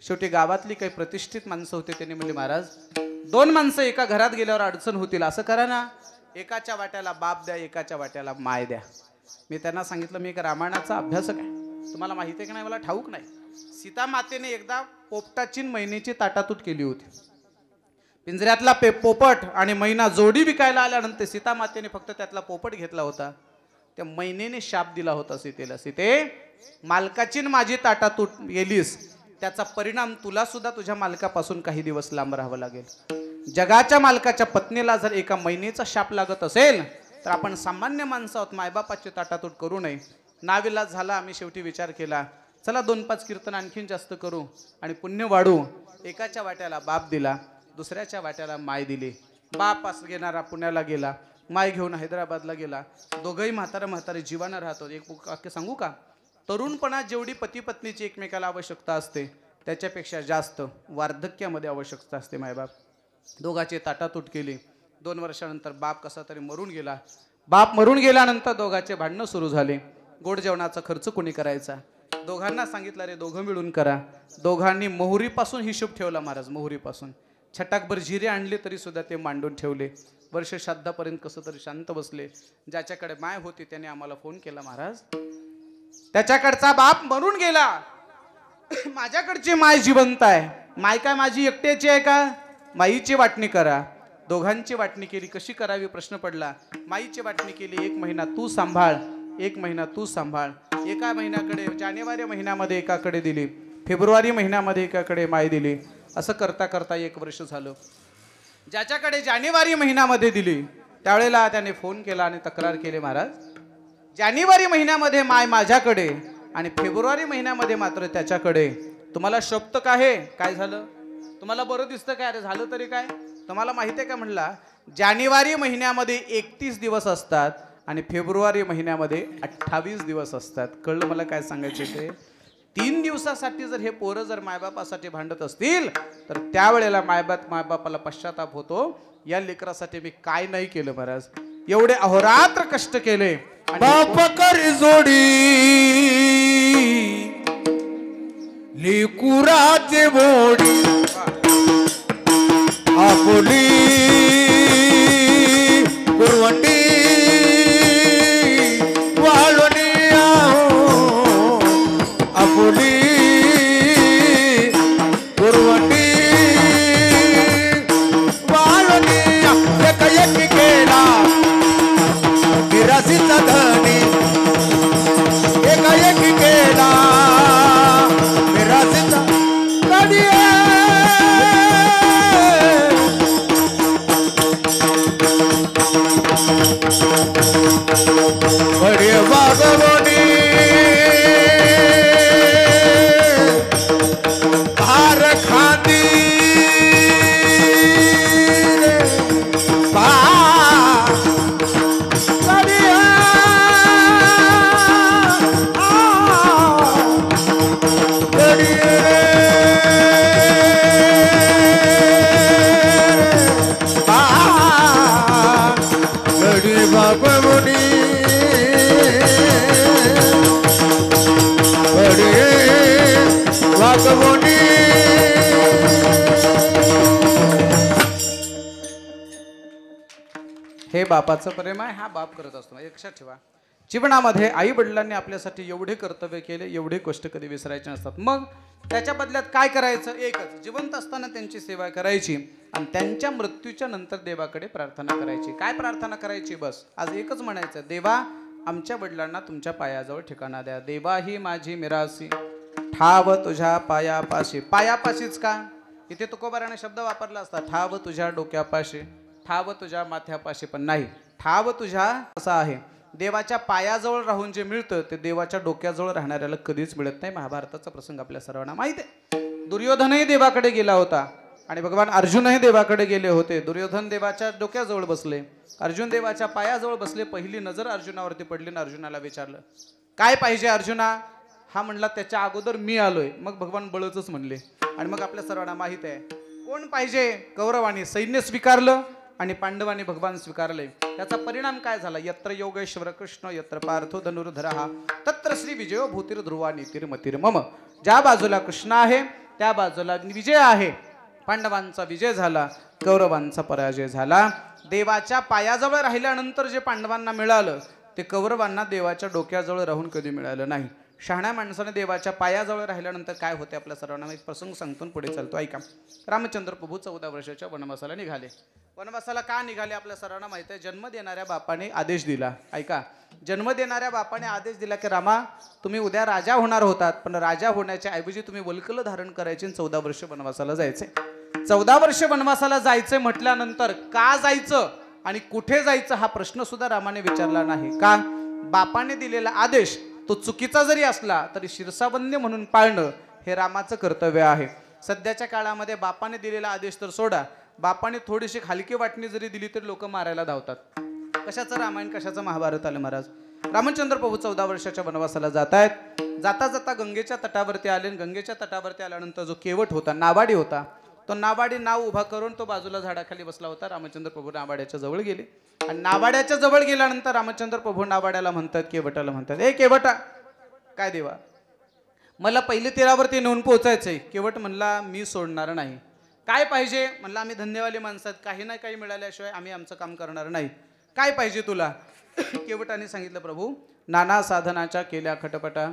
शेवटी गावातली काही प्रतिष्ठित माणसं होते, त्यांनी म्हणले महाराज 2 माणसं एका घरात गेल्यावर अडचण होतील, असं करा ना, एकाच्या वाट्याला बाप द्या, एकाच्या वाट्याला माय द्या. मी त्यांना सांगितलं मी एक रामायणाचा अभ्यासक आहे, तुम्हाला माहिती आहे की नाही मला ठाऊक नाही. सीता मातेने एकदा पोपटाची मैनेची ताटातूट केली होती. पिंजऱ्यातला पोपट आणि मैना जोडी विकायला आल्यानंतर सीता मातेने फक्त त्यातला पोपट घेतला होता. त्या मैनेने शाप दिला होता सीतेला, सीते मालकाची माझी ताटातूट गेलीस, त्याचा परिणाम तुला सुद्धा तुझ्या मालकापासून काही दिवस लांब राहावं लागेल. जगाच्या मालकाच्या पत्नीला जर एका मैनेचा शाप लागत असेल तर आपण सामान्य माणसं आहोत, मायबापाची ताटातूट करू नये. नाविलाज झाला. आम्ही शेवटी विचार केला चला 2-5 कीर्तन आणखीन जास्त करू आणि पुण्य वाढू. एकाच्या वाट्याला बाप दिला, दुसऱ्याच्या वाट्याला माय दिली. बाप असं घेणारा पुण्याला गेला, माय घेऊन हैदराबादला गेला. दोघंही म्हातारे जीवानं राहतो. एक वाक्य सांगू का, तरुणपणात जेवढी पती पत्नीची एकमेकाला आवश्यकता असते त्याच्यापेक्षा जास्त वार्धक्यामध्ये आवश्यकता असते मायबाप. दोघांची ताटातूट केली. 2 वर्षानंतर बाप कसा तरी मरून गेला. बाप मरून गेल्यानंतर दोघांचे भांडणं सुरू झाले. गोड जेवणाचा खर्च कोणी करायचा, दोघांना सांगितलं रे दोघं मिळून करा. दोघांनी मोहरीपासून हिशोब ठेवला महाराज, मोहरीपासून छटाकभर जिरे आणले तरी सुद्धा ते मांडून ठेवले. वर्ष श्राद्धापर्यंत कसं तरी शांत बसले. ज्याच्याकडे माय होती त्याने आम्हाला फोन केला, महाराज त्याच्याकडचा बाप मरून गेला, माझ्याकडची माय जिवंत आहे. माय काय माझी एकट्याची आहे का, माईची वाटणी करा. दोघांची वाटणी केली. कशी करावी प्रश्न पडला. माईची वाटणी केली. 1 महिना तू सांभाळ, 1 महिना तू सांभाळ. एका महिन्याकडे जानेवारी महिन्यामध्ये एकाकडे दिली, फेब्रुवारी महिन्यामध्ये एकाकडे माय दिली. असं करता करता 1 वर्ष झालं. ज्याच्याकडे जानेवारी महिन्यामध्ये दिली त्यावेळेला त्याने फोन केला आणि तक्रार केली, महाराज जानेवारी महिन्यामध्ये माय माझ्याकडे आणि फेब्रुवारी महिन्यामध्ये मात्र त्याच्याकडे. तुम्हाला शोभतं का हे, काय झालं, तुम्हाला बरं दिसतं काय, अरे झालं तरी काय. तुम्हाला माहिती आहे का म्हणला, जानेवारी महिन्यामध्ये 31 दिवस असतात आणि फेब्रुवारी महिन्यामध्ये 28 दिवस असतात. कळलं मला काय सांगायचे ते. 3 दिवसासाठी जर हे पोरं जर मायबापासाठी भांडत असतील तर त्यावेळेला मायबापाला पश्चाताप होतो, या लेकरासाठी मी काय नाही केलं महाराज. एवढे अहोरात्र कष्ट केले. बाप करी जोडी लेकुराचे बोडी आपुली कुरवंडी वाळणी आहो आपुली कुरवंडी वाळणी एक एक केला विरासीचा धनी एक एक केला विरासीचा धनी. बडे वागवणी भार खांदी हे बापाचं प्रेम आहे, हा बाप करत असतो. लक्षात ठेवा, जीवनामध्ये आई वडिलांनी आपल्यासाठी एवढे कर्तव्य केले, एवढे कष्ट कधी विसरायचे नसतात. मग त्याच्या बदल्यात काय करायचं, एकच, जिवंत असताना त्यांची सेवा करायची आणि त्यांच्या मृत्यूच्या नंतर देवाकडे प्रार्थना करायची. काय प्रार्थना करायची, बस आज एकच म्हणायचं, देवा आमच्या वडिलांना तुमच्या पायाजवळ ठिकाणा द्या. देवा ही माझी मिरासी ठाव तुझ्या पायापाशी. पायापाशीच का, इथे तुकोबाराने शब्द वापरला असता, ठाव तुझ्या डोक्यापाशी, ठाव तुझ्या माथ्यापाशी, पण नाही, ठाव तुझ्या असं आहे. देवाच्या पायाजवळ राहून जे मिळतं ते देवाच्या डोक्याजवळ राहणाऱ्याला कधीच मिळत नाही. महाभारताचा प्रसंग आपल्या सर्वांना माहिती आहे. दुर्योधनही देवाकडे गेला होता आणि भगवान अर्जुनही देवाकडे गेले होते. दुर्योधन देवाच्या डोक्याजवळ बसले, अर्जुन देवाच्या पायाजवळ बसले. पहिली नजर अर्जुनावरती पडली आणि अर्जुनाला विचारलं, काय पाहिजे अर्जुना. हा म्हणला, त्याच्या अगोदर मी आलोय. मग भगवान बळच म्हणले. आणि मग आपल्या सर्वांना माहित आहे कोण पाहिजे. कौरवानी सैन्य स्वीकारलं आणि पांडवांनी भगवान स्वीकारले. त्याचा परिणाम काय झाला? यत्र योगेश्वर कृष्ण यत्र पार्थो धनुर्धरः तत्र श्री विजयो भूतिर ध्रुवा नीतिर्मतिर् मम. ज्या बाजूला कृष्ण आहे त्या बाजूला विजय आहे. पांडवांचा विजय झाला, कौरवांचा पराजय झाला. देवाच्या पायाजवळ राहिल्यानंतर जे पांडवांना मिळालं ते कौरवांना देवाच्या डोक्याजवळ राहून कधी मिळालं नाही. शहाण्या माणसाने देवाच्या पायाजवळ राहिल्यानंतर काय होते आपल्या सर्वांना एक प्रसंग सांगतो पुढे चालतो. ऐका. रामचंद्र प्रभू 14 वर्षाच्या वनवासाला निघाले. वनवासाला का निघाले आपल्या सर्वांना माहिती आहे. जन्म देणाऱ्या बापाने आदेश दिला. ऐका. जन्म देणाऱ्या बापाने आदेश दिला की रामा तुम्ही उद्या राजा होणार होतात, पण राजा होण्याच्या ऐवजी तुम्ही वल्कल धारण करायचे 14 वर्ष वनवासाला जायचे. 14 वर्ष वनवासाला जायचे म्हटल्यानंतर का जायचं आणि कुठे जायचं हा प्रश्न सुद्धा रामाने विचारला नाही. का? बापाने दिलेला आदेश तो चुकीचा जरी असला तरी शिरसावन्य म्हणून पाळणं हे रामाचं कर्तव्य आहे. सध्याच्या काळामध्ये बापाने दिलेला आदेश तर सोडा, बापाने थोडीशी हलकी वाटणी जरी दिली तरी लोक मारायला धावतात. कशाचं रामायण कशाचं महाभारत आलं महाराज. रामचंद्र प्रभू 14 वर्षाच्या वनवासाला जात आहेत. जाता जाता गंगेच्या तटावरती आले. गंगेच्या तटावरती आल्यानंतर जो केवट होता, नावाडी होता, तो नावाडी नाव उभा करून तो बाजूला झाडाखाली बसला होता. रामचंद्र प्रभू नावाड्याच्या जवळ गेले आणि नावाड्याच्या जवळ गेल्यानंतर रामचंद्र प्रभू नावाड्याला म्हणतात, केवटाला म्हणतात, ए केवटा, काय देवा मला पहिले तीरावरती नेऊन पोहोचायचंय. केवट म्हणला मी सोडणार नाही. काय पाहिजे? म्हणला आम्ही धन्यवादी माणसात, काही ना काही मिळाल्याशिवाय आम्ही आमचं काम करणार नाही. काय पाहिजे तुला? केवटाने सांगितलं, प्रभू नाना साधनाच्या केल्या खटपटा,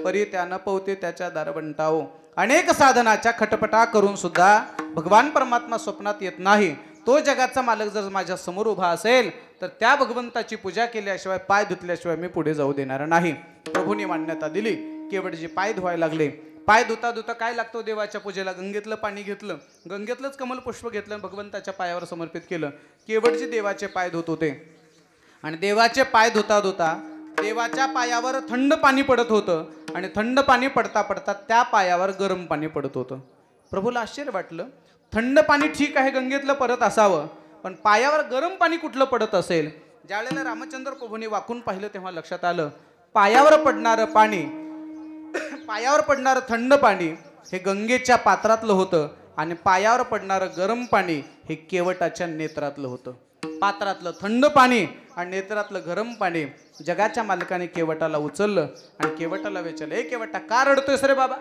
परी त्यानं पवते त्याच्या दारबंटाओ. अनेक साधनाच्या खटपटा करून सुद्धा भगवान परमात्मा स्वप्नात येत नाही. तो जगाचा मालक जर माझ्या समोर उभा असेल तर त्या भगवंताची पूजा केल्याशिवाय, पाय धुतल्याशिवाय मी पुढे जाऊ देणार नाही. प्रभूंनी मान्यता दिली. केवटजी पाय धुवायला लागले. पाय धुता धुता काय लागतो देवाच्या पूजेला? गंगेतलं पाणी घेतलं, गंगेतलंच कमल पुष्प घेतलं, भगवंताच्या पायावर समर्पित केलं. केवटजी देवाचे पाय धुत होते आणि देवाचे पाय धुता धुता देवाच्या पायावर थंड पाणी पडत होतं आणि थंड पाणी पडता पडता त्या पायावर गरम पाणी पडत होतं. प्रभूला आश्चर्य वाटलं. थंड पाणी ठीक आहे गंगेतलं परत असावं, पण पायावर गरम पाणी कुठलं पडत असेल? ज्यावेळेला रामचंद्र प्रभूंनी वाकून पाहिलं तेव्हा लक्षात आलं पायावर पडणारं पाणी, पायावर पडणारं थंड पाणी हे गंगेच्या पात्रातलं होतं आणि पायावर पडणारं गरम पाणी हे केवटाच्या नेत्रातलं होतं. पात्रातलं थंड पाणी आणि नेत्रातलं गरम पाणी. जगाच्या मालकाने केवटाला उचललं आणि केवटाला विचारलं, ए केवटा का रडतोयस रे बाबा?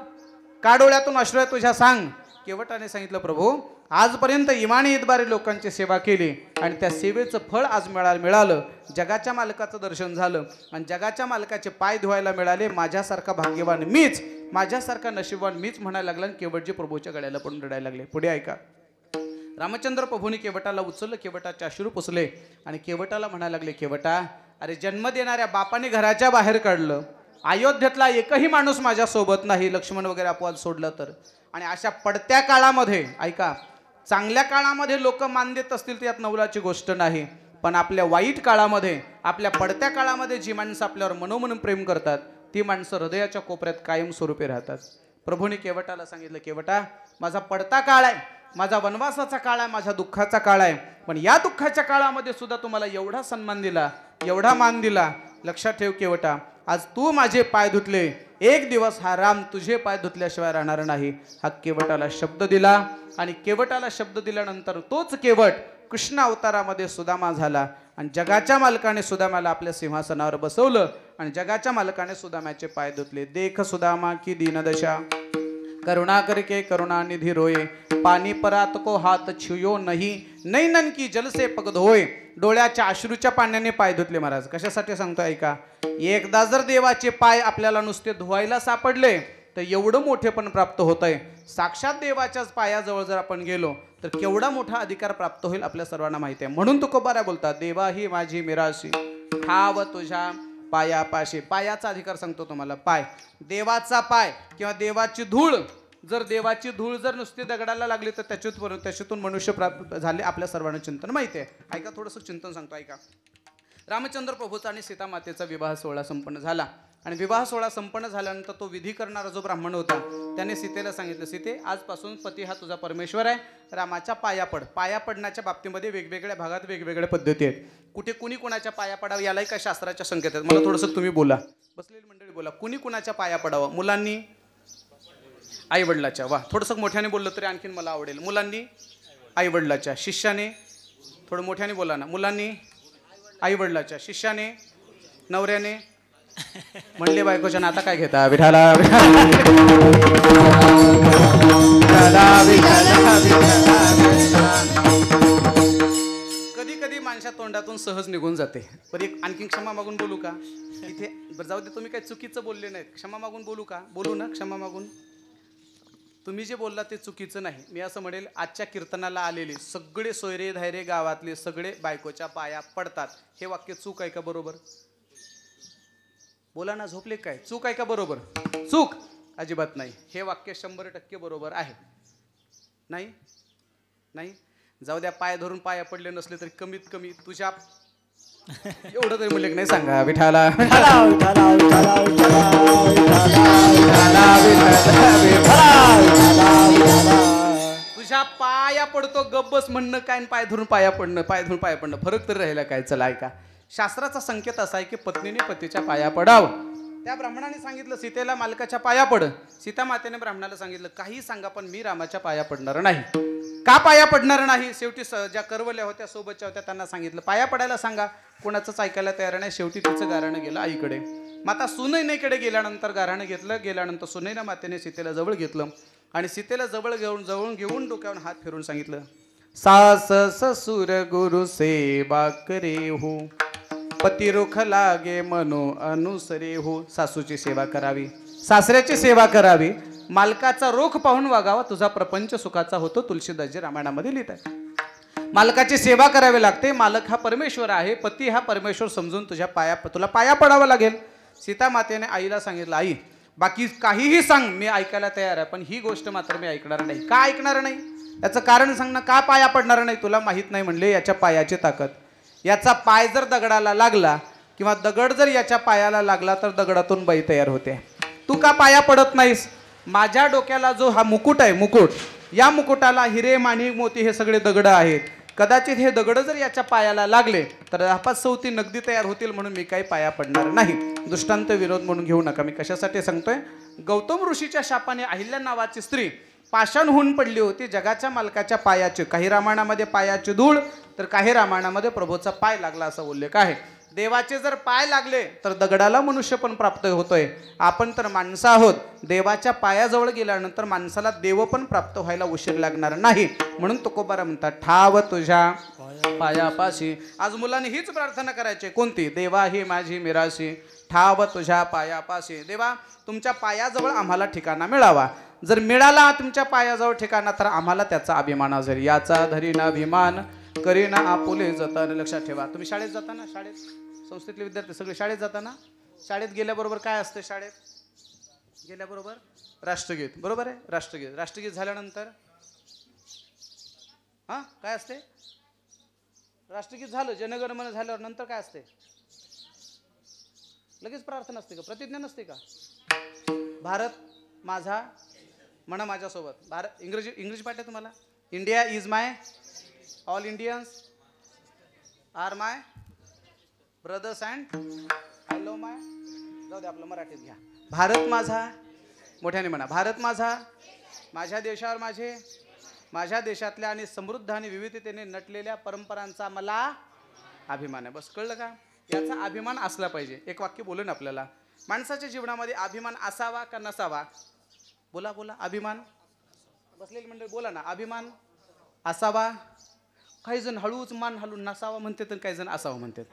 का डोळ्यातून अश्रू तुझ्या? सांग. केवटाने सांगितलं, प्रभू आजपर्यंत इमानी इतबारी लोकांची सेवा केली आणि त्या सेवेचं फळ आज मिळालं. जगाच्या मालकाचं दर्शन झालं आणि जगाच्या मालकाचे पाय धुवायला मिळाले. माझ्यासारखा भाग्यवान मीच, माझ्यासारखा नशीबवान मीच म्हणायला लागला. केवटजी प्रभूच्या गळ्याला पण रडायला लागले. पुढे ऐका. रामचंद्र प्रभूंनी केवटाला उचललं, केवटाचे अश्रू पुसले आणि केवटाला म्हणायला लागले, केवटा अरे जन्म देणाऱ्या बापाने घराच्या बाहेर काढलं, अयोध्येतला एकही माणूस माझ्या सोबत नाही, लक्ष्मण वगैरे अपवाद सोडलं तर. आणि अशा पडत्या काळामध्ये ऐका, चांगल्या काळामध्ये लोक मान देत असतील तर यात नवलाची गोष्ट नाही, पण आपल्या वाईट काळामध्ये, आपल्या पडत्या काळामध्ये जी माणसं आपल्यावर मनोमन प्रेम करतात ती माणसं हृदयाच्या कोपऱ्यात कायम स्वरूपी राहतात. प्रभूने केवटाला सांगितलं, केवटा माझा पडता काळ आहे, माझा वनवासाचा काळ आहे, माझ्या दुःखाचा काळ आहे, पण या दुःखाच्या काळामध्ये सुद्धा तुम्हाला एवढा सन्मान दिला, एवढा मान दिला. लक्षात ठेव केवटा, आज तू माझे पाय धुतले, एक दिवस हा राम तुझे पाय धुतल्याशिवाय राहणार नाही. हा केवटाला शब्द दिला आणि केवटाला शब्द दिल्यानंतर तोच केवट कृष्ण अवतारामध्ये सुदामा झाला आणि जगाच्या मालकाने सुदामाला आपल्या सिंहासनावर बसवलं आणि जगाच्या मालकाने सुदामाचे पाय धुतले. देख सुदामा की दीनदशा, करुणा करके करुणा निधि रोये, पानी परात को हात छुयो नहीं, नैनन की जल से पग धोये. डोळ्याच्या अश्रूच्या पाण्याने पाय धुतले. महाराज कशासाठी सांगतो ऐका. एकदा जर देवाचे पाय आपल्याला नुसते धुवायला सापडले तर एवढं मोठेपण प्राप्त होत आहे. साक्षात देवाच्याच पायाजवळ जर आपण गेलो तर केवढा मोठा अधिकार प्राप्त होईल आपल्या सर्वांना माहिती आहे. म्हणून तुकोबारा बोलतात, देवा ही माझी मिराशी, ठाव तुझ्या पायापाशी. पायाचा अधिकार सांगतो तुम्हाला. पाय, देवाचा पाय किंवा देवाची धूळ, जर देवाची धूळ जर नुसती दगडाला लागली तर त्याच्यातून मनुष्य प्राप्त झाले. आपल्या सर्वांना चिंतन माहिती आहे. ऐका, थोडंसं चिंतन सांगतो ऐका. रामचंद्र प्रभूचा आणि सीता मातेचा विवाह सोहळा संपन्न झाला आणि विवाह सोहळा संपन्न झाल्यानंतर तो विधी करणारा जो ब्राह्मण होता त्याने सीतेला सांगितलं, सीते आजपासून पती हा तुझा परमेश्वर आहे, रामाच्या पाया पड. पाया पडण्याच्या बाबतीमध्ये वेगवेगळ्या भागात वेगवेगळ्या पद्धती आहेत. कुठे कुणी कुणाच्या पाया पडावं यालाही काय शास्त्राच्या संकेत आहेत. मला थोडंसं तुम्ही बोला, बसलेली मंडळी बोला. कुणी कुणाच्या पाया पडावं? मुलांनी आई वडिलाच्या. वा, थोडंसं मोठ्याने बोललं तरी आणखीन मला आवडेल. मुलांनी आई वडिलाच्या. शिष्याने थोडं मोठ्याने बोला ना. मुलांनी आई वडिलाच्या, शिष्याने, नवऱ्याने, म्हणले बायकोच्या नाता काय घेता विठाला कधी कधी माणसा तोंडातून सहज निघून जाते. पण एक आणखी क्षमा मागून बोलू का इथे? बरं जाऊ दे, तुम्ही काही चुकीचं बोलले नाहीत. क्षमा मागून बोलू का? बोलू ना क्षमा मागून. तुम्ही जे बोलला ते चुकीचं नाही. मी असं म्हणेल, आजच्या कीर्तनाला आलेले सगळे सोयरे धायरे गावातले सगळे बायकोच्या पाया पडतात. हे वाक्य चूक आहे का बरोबर? बोला ना, झोपले काय? चूक आहे का बरोबर? चूक अजिबात नाही. हे वाक्य 100% बरोबर आहे. नाही नाही जाऊ द्या, पाय धरून पाया पडले नसले तरी कमीत कमी तुझ्या एवढं तरी म्हणले नाही सांगा विठाला तुझ्या पाया पडतो. गब्बस म्हणणं काय, पाय धरून पाया पडणं, पाय धरून पाया पडणं फरक तरी राहिला काय? चला ऐका, शास्त्राचा संकेत असा आहे की पत्नीने पतीच्या पाया पडावं. त्या ब्राह्मणाने सांगितलं सीतेला मालकाच्या पाया पड. सीता मातेने ब्राह्मणाला सांगितलं काही सांगा पण मी रामाच्या पाया पडणार नाही. का पाया पडणार नाही? शेवटी ज्या करवल्या होत्या सोबतच्या होत्या त्यांना सांगितलं पाया पडायला सांगा. कोणाचंच ऐकायला तयार नाही. शेवटी तिचं गाराणं गेलं आईकडे. माता सुनैनेकडे गेल्यानंतर गाराणं घेतलं. गेल्यानंतर सुनैना मातेने सीतेला जवळ घेतलं आणि सीतेला जवळ घेऊन डोक्यावर हात फिरून सांगितलं, सास ससुर गुरु सेवा करे हो, पती रुख लागे मनो अनुसरे हो. सासूची सेवा करावी, सासऱ्याची सेवा करावी, मालकाचा रोख पाहून वागावा, तुझा प्रपंच सुखाचा होतो. तुलसीदासजी रामायणामध्ये लिहित आहे. मालकाची सेवा करावी लागते. मालक हा परमेश्वर आहे, पती हा परमेश्वर समजून तुला पाया पडावं लागेल. सीता मातेने आईला सांगितलं, आई बाकी काहीही सांग मी ऐकायला तयार आहे, पण ही गोष्ट मात्र मी ऐकणार नाही. का ऐकणार नाही? याचं कारण सांग ना. का पाया पडणार नाही? तुला माहित नाही म्हणले याच्या पायाची ताकद. याचा पाय जर दगडाला लागला किंवा दगड जर याच्या पायाला लागला तर दगडातून बाई तयार होते. तू का पाया पडत नाहीस? माझ्या डोक्याला जो हा मुकुट आहे, मुकुट, या मुकुटाला हिरे माणिक मोती हे सगळे दगड आहेत. कदाचित हे दगड जर याच्या पायाला लागले तर 5-6 नगदी तयार होतील, म्हणून मी काही पाया पडणार नाही. दृष्टांत विरोध म्हणून घेऊ नका. मी कशासाठी सांगतोय? गौतम ऋषीच्या शापाने अहिल्या नावाची स्त्री पाषाण होऊन पडली होती जगाच्या मालकाच्या पायाची. काही रामायणामध्ये पायाची धूळ तर काही रामायणामध्ये प्रभूचा पाय लागला असा उल्लेख आहे. देवाचे जर पाय लागले तर दगडाला मनुष्य पण प्राप्त होतोय. आपण तर माणसं आहोत. देवाच्या पायाजवळ गेल्यानंतर माणसाला देव पण प्राप्त व्हायला उशीर लागणार नाही. म्हणून तुकोबारा म्हणतात, ठाव तुझ्या पायापाशी. आज मुलांनी हीच प्रार्थना करायची. कोणती? देवा ही माझी मिराशी, ठाव तुझ्या पायापाशी. देवा तुमच्या पायाजवळ आम्हाला ठिकाणा मिळावा. जर मिळाला तुमच्या पायाजवळ ठिकाणा तर आम्हाला त्याचा अभिमान असेल. याचा धरीना अभिमान करीना आपुले जतन. लक्षात ठेवा. तुम्ही शाळेत जाताना, शाळेत संस्थेतले विद्यार्थी सगळे शाळेत जाताना, शाळेत गेल्याबरोबर काय असते? शाळेत गेल्याबरोबर राष्ट्रगीत, बरोबर आहे? राष्ट्रगीत. राष्ट्रगीत झाल्यानंतर काय असते? राष्ट्रगीत झालं, जनगणमन झाल्यावर नंतर काय असते? लगेच प्रार्थना असते का? प्रतिज्ञा नसते का? भारत माझा, म्हणा माझ्यासोबत. भारत, इंग्रजी पाठ आहे तुम्हाला? India is my, all Indians are my brothers and I love my. जाऊ दे, आपलं मराठीत घ्या. भारत माझा, मोठ्याने म्हणा, भारत माझा, माझ्या देशावर माझे, माझ्या देशातल्या आणि समृद्ध आणि विविधतेने नटलेल्या परंपरांचा मला अभिमान आहे. बस कळलं का? याचा अभिमान असला पाहिजे. एक वाक्य बोलून आपल्याला, माणसाच्या जीवनामध्ये अभिमान असावा का नसावा? बोला बोला. अभिमान, बसलेली मंडळी बोला ना. अभिमान असावा. काही जण हळूच मान हलून नसावा म्हणतात आणि काही जण असावं म्हणतात.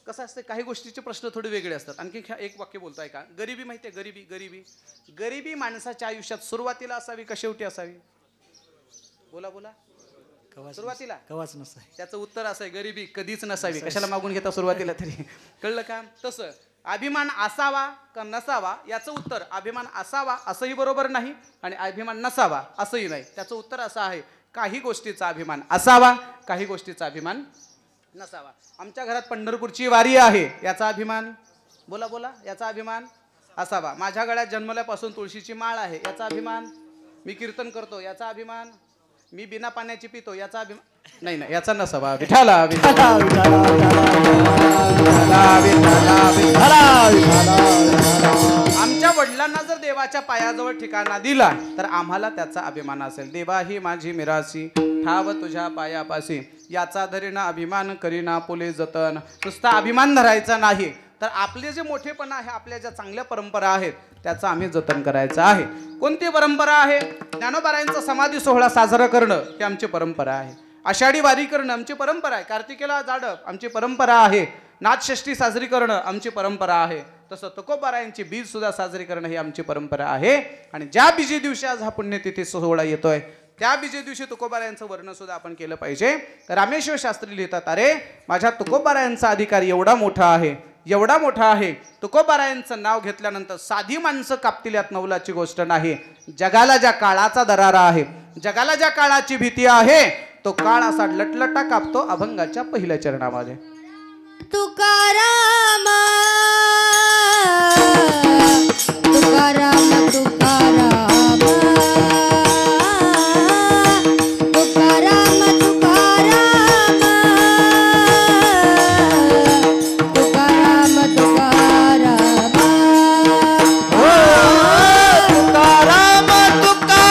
कसं असतं, काही गोष्टीचे प्रश्न थोडे वेगळे असतात. आणखी एक वाक्य बोलताय का? गरिबी माहिती आहे? गरिबी, गरिबी, गरिबी माणसाच्या आयुष्यात सुरुवातीला असावी का शेवटी असावी? बोला बोला. सुरुवातीला कवाच नसावी. त्याचं उत्तर असं आहे, गरिबी कधीच नसावी. कशाला मागून घेता सुरुवातीला तरी? कळलं का? तसं अभिमान असावा का नसावा याचं उत्तर, अभिमान असावा असंही बरोबर नाही आणि अभिमान नसावा असंही नाही. त्याचं उत्तर असं आहे, काही गोष्टीचा अभिमान असावा, काही गोष्टीचा अभिमान नसावा. आमच्या घरात पंढरपूरची वारी आहे, याचा अभिमान, बोला बोला, याचा अभिमान असावा. माझ्या गळ्यात जन्मल्यापासून तुळशीची माळ आहे, याचा अभिमान. मी कीर्तन करतो, याचा अभिमान. मी बिना पाण्याची पितो, याचा अभिमान नाही ना, याचा नसावा. विठाला विठाला आमच्या वडिलांना जर देवाच्या पायाजवळ ठिकाणा दिला तर आम्हाला त्याचा अभिमान असेल. देवा ही माझी मिरासी ठाव तुझ्या पायापासी, याचा धरीना अभिमान करीना पुले जतन. नुसता अभिमान धरायचा नाही तर आपले जे मोठेपणा आहे, आपल्या ज्या चांगल्या परंपरा आहेत त्याचं आम्ही जतन करायचं आहे. कोणती परंपरा आहे? ज्ञानोबारायांचा समाधी सोहळा साजरा करणं ही आमची परंपरा आहे. आषाढी वारी करणं आमची परंपरा आहे. कार्तिकेला जाडप आमची परंपरा आहे. नाथषष्ठी साजरी करणं आमची परंपरा आहे. तसं तुकोबारायांची बीज सुद्धा साजरी करणं ही आमची परंपरा आहे. आणि ज्या बीजे दिवशी आज हा पुण्यतिथी सोहळा येतोय त्या बीजे दिवशी तुकोबारायांचं वर्णन सुद्धा आपण केलं पाहिजे. रामेश्वर शास्त्री लिहितात, अरे माझ्या तुकोबारायांचा अधिकार एवढा मोठा आहे, एवढा मोठा आहे. तुकोबारायांचं नाव घेतल्यानंतर साधी माणसं कापतील यात नवलाची गोष्ट नाही. जगाला ज्या काळाचा दरारा आहे, जगाला ज्या काळाची भीती आहे, तो काळ असा लटलटा कापतो अभंगाच्या पहिल्या चरणामध्ये. तुकाराम तुकाराम तुकाराम तुकाराम तुकाराम तुकाराम तुकाराम तुकाराम तुकाराम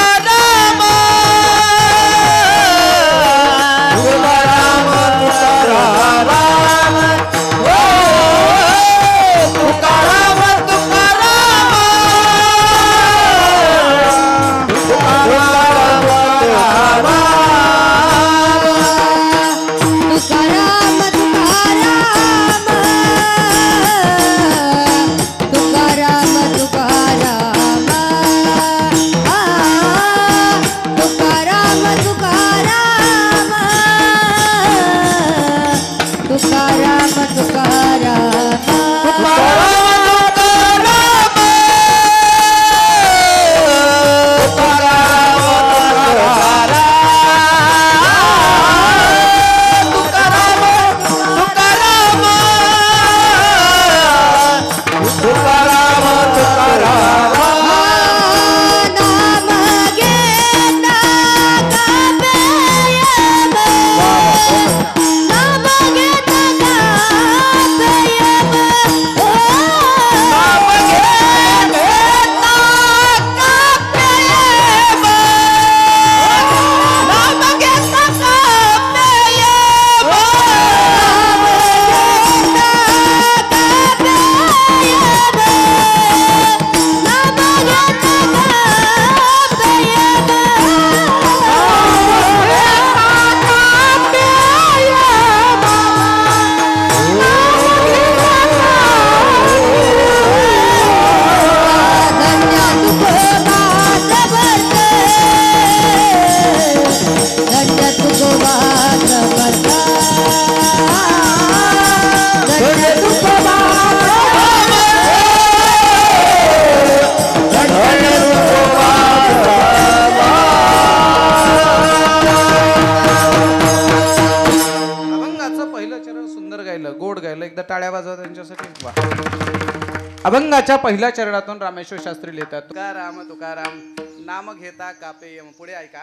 अभंगाच्या पहिल्या चरणातून रामेश्वर शास्त्री लिहितात, तुकाराम तुकाराम नाम घेता कापे यम. पुढे ऐका,